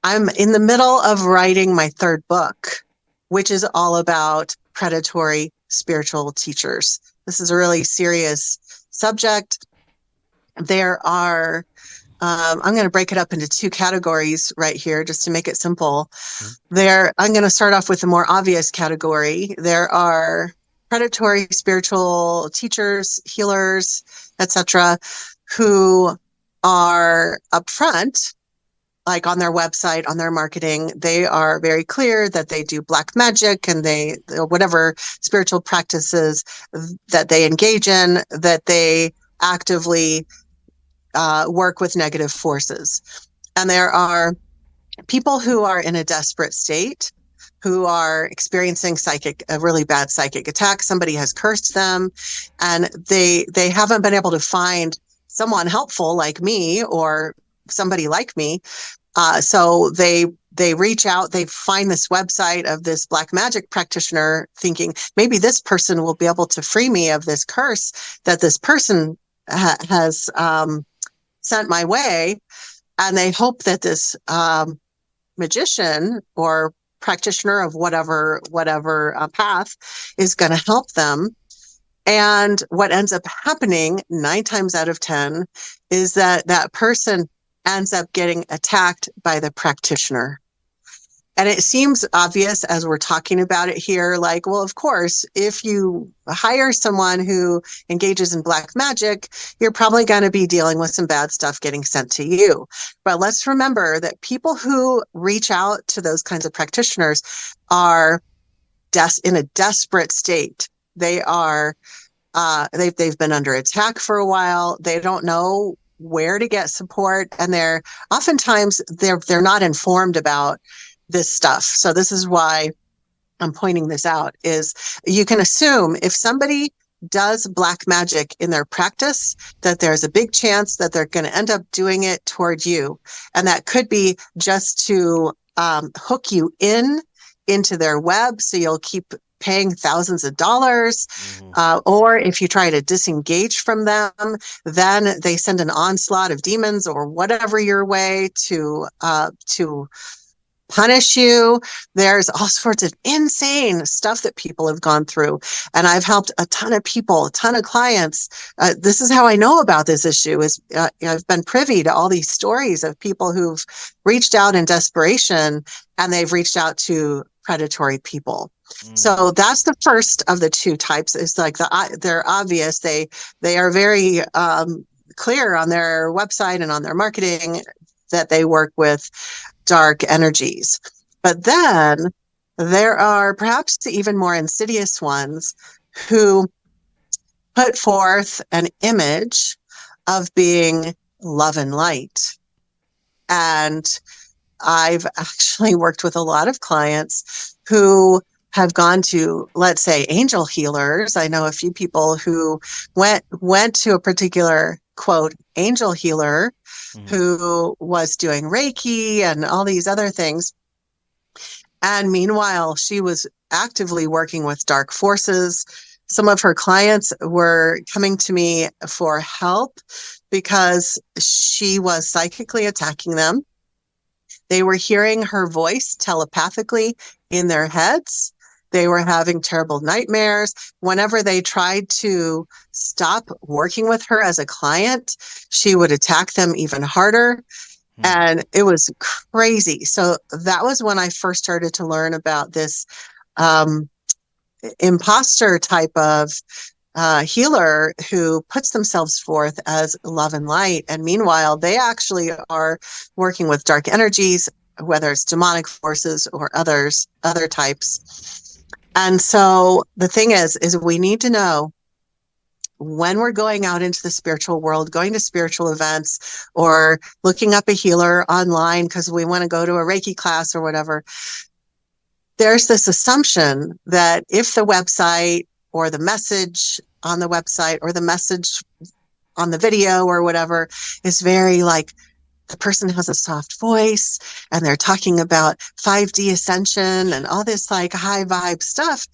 I'm in the middle of writing my third book, which is all about predatory spiritual teachers. This is a really serious subject. There are, I'm going to break it up into two categories right here just to make it simple. I'm going to start off with the more obvious category. There are predatory spiritual teachers, healers, etc., who are upfront, like on their website, on their marketing. They are very clear that they do black magic and they, whatever spiritual practices that they engage in, that they actively work with negative forces. And there are people who are in a desperate state, who are experiencing a really bad psychic attack. Somebody has cursed them, and they haven't been able to find someone helpful like me or somebody like me. So they reach out, they find this website of this black magic practitioner, thinking maybe this person will be able to free me of this curse that this person has sent my way. And they hope that this magician or practitioner of whatever path is going to help them. And what ends up happening 9 times out of 10 is that person ends up getting attacked by the practitioner. And it seems obvious as we're talking about it here, like, well, of course, if you hire someone who engages in black magic, you're probably going to be dealing with some bad stuff getting sent to you. But let's remember that people who reach out to those kinds of practitioners are in a desperate state. They are, they've been under attack for a while. They don't know where to get support, and they're not informed about this stuff. So this is why I'm pointing this out, is you can assume if somebody does black magic in their practice, that there's a big chance that they're going to end up doing it toward you. And that could be just to hook you into their web, so you'll keep paying thousands of dollars. Or if you try to disengage from them, then they send an onslaught of demons or whatever your way to punish you. There's all sorts of insane stuff that people have gone through. And I've helped a ton of people, a ton of clients. This is how I know about this issue, is I've been privy to all these stories of people who've reached out in desperation, and they've reached out to predatory people. So that's the first of the two types. It's like they're obvious. They are very clear on their website and on their marketing that they work with dark energies. But then there are perhaps the even more insidious ones who put forth an image of being love and light. And I've actually worked with a lot of clients who have gone to, let's say, angel healers. I know a few people who went to a particular, quote, angel healer who was doing Reiki and all these other things. And meanwhile, she was actively working with dark forces. Some of her clients were coming to me for help because she was psychically attacking them. They were hearing her voice telepathically in their heads. They were having terrible nightmares. Whenever they tried to stop working with her as a client, she would attack them even harder. And it was crazy. So that was when I first started to learn about this imposter type of healer who puts themselves forth as love and light. And meanwhile, they actually are working with dark energies, whether it's demonic forces or other types. And so the thing is we need to know when we're going out into the spiritual world, going to spiritual events, or looking up a healer online because we want to go to a Reiki class or whatever, there's this assumption that if the website or the message on the website or the message on the video or whatever is very like, the person has a soft voice and they're talking about 5D ascension and all this like high vibe stuff,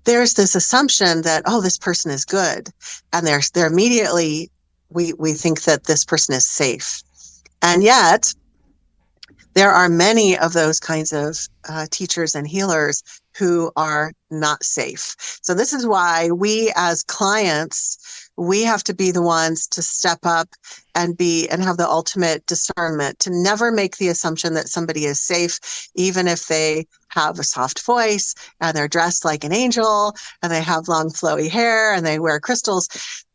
there's this assumption that, oh, this person is good. And they're immediately, we think that this person is safe. And yet there are many of those kinds of teachers and healers who are not safe. So this is why we as clients, we have to be the ones to step up and have the ultimate discernment to never make the assumption that somebody is safe, even if they have a soft voice and they're dressed like an angel and they have long flowy hair and they wear crystals.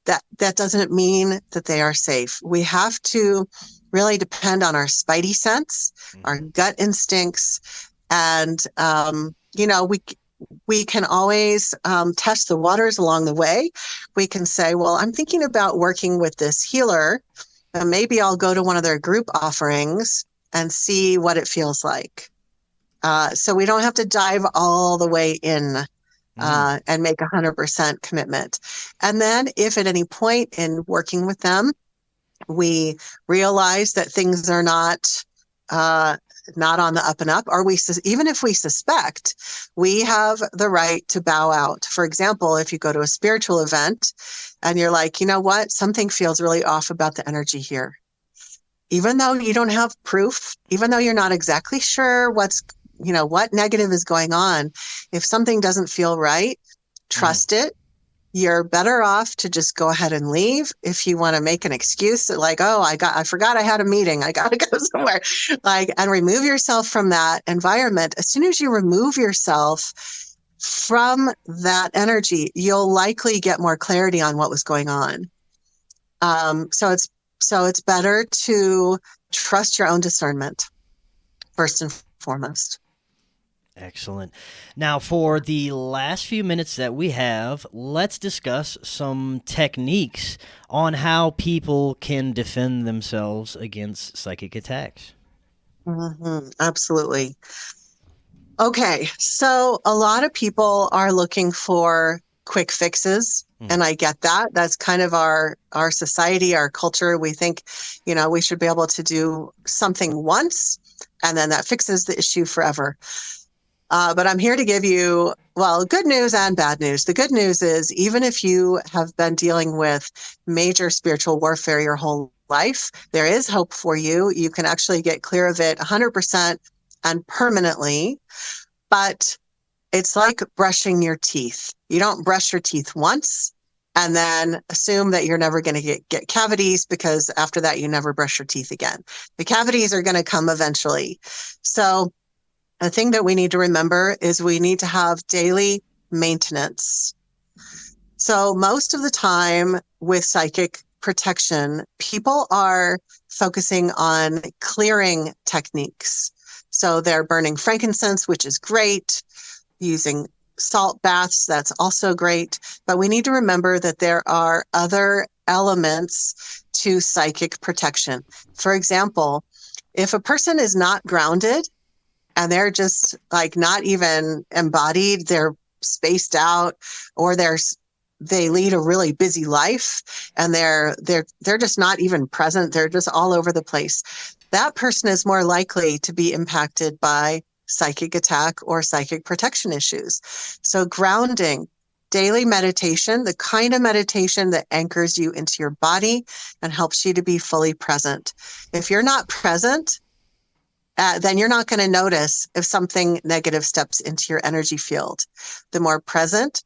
That doesn't mean that they are safe. We have to really depend on our spidey sense, our gut instincts, and we can always test the waters along the way. We can say, well, I'm thinking about working with this healer, and maybe I'll go to one of their group offerings and see what it feels like. So we don't have to dive all the way in and make 100% commitment. And then if at any point in working with them, we realize that things are not on the up and up, or even if we suspect, we have the right to bow out. For example, if you go to a spiritual event and you're like, you know what, something feels really off about the energy here. Even though you don't have proof, even though you're not exactly sure what negative is going on, if something doesn't feel right, trust it. You're better off to just go ahead and leave. If you want to make an excuse like, oh, I forgot I had a meeting, I got to go somewhere, and remove yourself from that environment. As soon as you remove yourself from that energy, you'll likely get more clarity on what was going on. So it's better to trust your own discernment first and foremost. Excellent. Now, for the last few minutes that we have, let's discuss some techniques on how people can defend themselves against psychic attacks. Absolutely. Okay, so a lot of people are looking for quick fixes, and I get that. That's kind of our society, our culture. We think, we should be able to do something once, and then that fixes the issue forever. But I'm here to give you, good news and bad news. The good news is, even if you have been dealing with major spiritual warfare your whole life, there is hope for you. You can actually get clear of it 100% and permanently. But it's like brushing your teeth. You don't brush your teeth once and then assume that you're never going to get cavities, because after that, you never brush your teeth again. The cavities are going to come eventually. So the thing that we need to remember is we need to have daily maintenance. So most of the time with psychic protection, people are focusing on clearing techniques. So they're burning frankincense, which is great, using salt baths, that's also great. But we need to remember that there are other elements to psychic protection. For example, if a person is not grounded, and they're just like not even embodied, they're spaced out, or they lead a really busy life and they're just not even present. They're just all over the place. That person is more likely to be impacted by psychic attack or psychic protection issues. So grounding, daily meditation, the kind of meditation that anchors you into your body and helps you to be fully present. If you're not present, then you're not going to notice if something negative steps into your energy field. The more present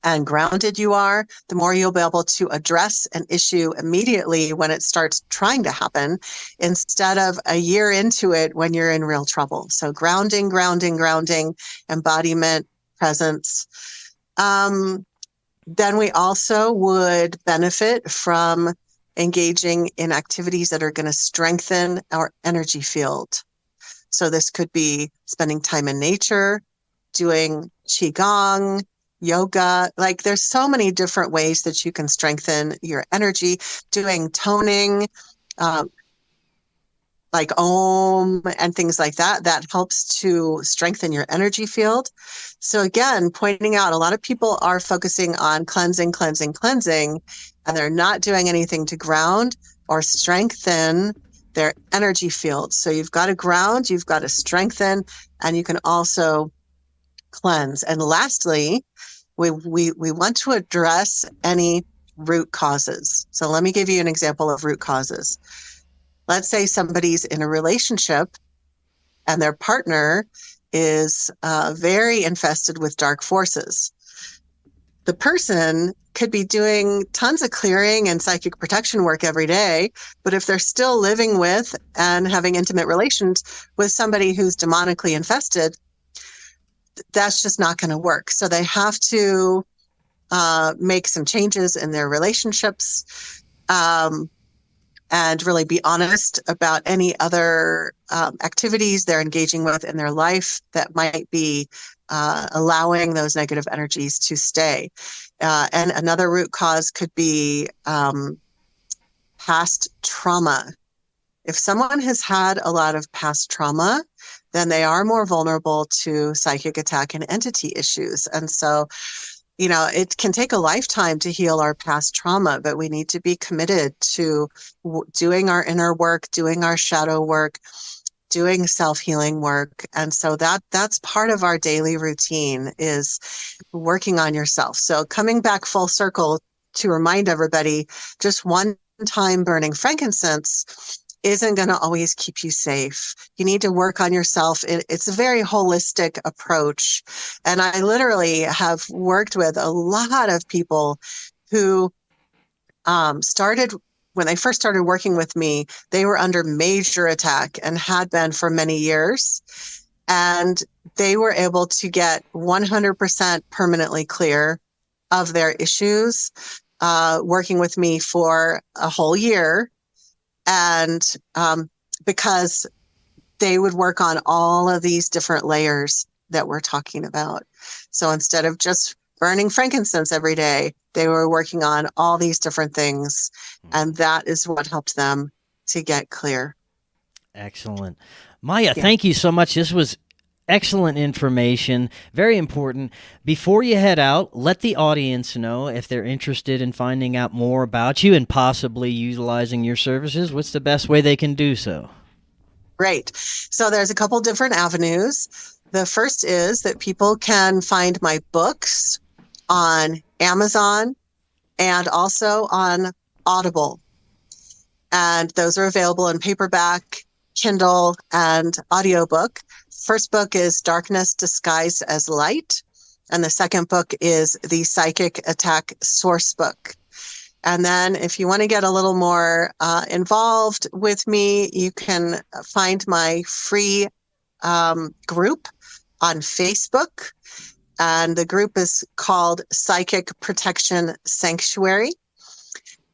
and grounded you are, the more you'll be able to address an issue immediately when it starts trying to happen, instead of a year into it when you're in real trouble. So grounding, embodiment, presence. Then we also would benefit from engaging in activities that are going to strengthen our energy field. So this could be spending time in nature, doing qigong, yoga. Like there's so many different ways that you can strengthen your energy, doing toning, like Om and things like that. That helps to strengthen your energy field. So again, pointing out a lot of people are focusing on cleansing, and they're not doing anything to ground or strengthen their energy field. So you've got to ground, you've got to strengthen, and you can also cleanse. And lastly, we want to address any root causes. So let me give you an example of root causes. Let's say somebody's in a relationship and their partner is very infested with dark forces. The person could be doing tons of clearing and psychic protection work every day, but if they're still living with and having intimate relations with somebody who's demonically infested, that's just not going to work. So they have to make some changes in their relationships, and really be honest about any other activities they're engaging with in their life that might be allowing those negative energies to stay. And another root cause could be past trauma. If someone has had a lot of past trauma, then they are more vulnerable to psychic attack and entity issues. And so, you know, it can take a lifetime to heal our past trauma, but we need to be committed to doing our inner work, doing our shadow work, doing self-healing work. And so that's part of our daily routine, is working on yourself. So coming back full circle to remind everybody, just one time burning frankincense isn't going to always keep you safe. You need to work on yourself. It's a very holistic approach. And I literally have worked with a lot of people who when they first started working with me, they were under major attack and had been for many years. And they were able to get 100% permanently clear of their issues, working with me for a whole year. And because they would work on all of these different layers that we're talking about. So instead of just burning frankincense every day, they were working on all these different things. And that is what helped them to get clear. Excellent. Maya, thank you so much. This was excellent information, very important. Before you head out, let the audience know if they're interested in finding out more about you and possibly utilizing your services. What's the best way they can do so? Great. So there's a couple different avenues. The first is that people can find my books on Amazon and also on Audible. And those are available in paperback, Kindle, and audiobook. First book is Darkness Disguised as Light, and the second book is The Psychic Attack Sourcebook. And then if you want to get a little more involved with me, you can find my free group on Facebook. And the group is called Psychic Protection Sanctuary.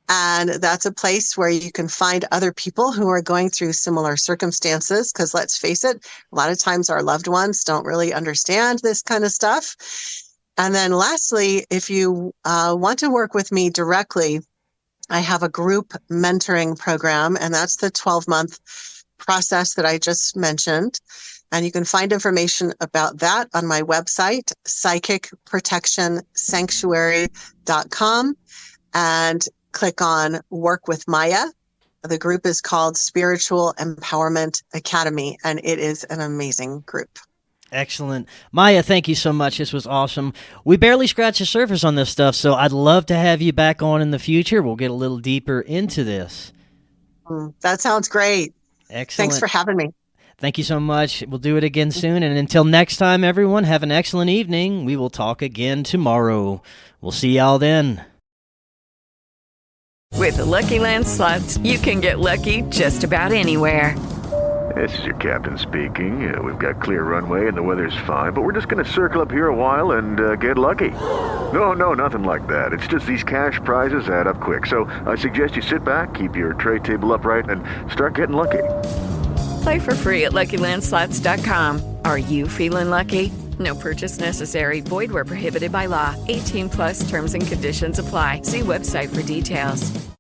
And that's a place where you can find other people who are going through similar circumstances, because let's face it, a lot of times our loved ones don't really understand this kind of stuff. And then lastly, if you want to work with me directly, I have a group mentoring program, and that's the 12-month process that I just mentioned. And you can find information about that on my website, psychicprotectionsanctuary.com, and click on Work with Maya. The group is called Spiritual Empowerment Academy, and it is an amazing group. Excellent. Maya, thank you so much. This was awesome. We barely scratched the surface on this stuff, so I'd love to have you back on in the future. We'll get a little deeper into this. That sounds great. Excellent. Thanks for having me. Thank you so much. We'll do it again soon. And until next time, everyone, have an excellent evening. We will talk again tomorrow. We'll see y'all then. With the Lucky Land Slots, you can get lucky just about anywhere. This is your captain speaking. We've got clear runway and the weather's fine, but we're just going to circle up here a while and get lucky. No, nothing like that. It's just these cash prizes add up quick. So I suggest you sit back, keep your tray table upright, and start getting lucky. Play for free at LuckyLandSlots.com. Are you feeling lucky? No purchase necessary. Void where prohibited by law. 18 plus terms and conditions apply. See website for details.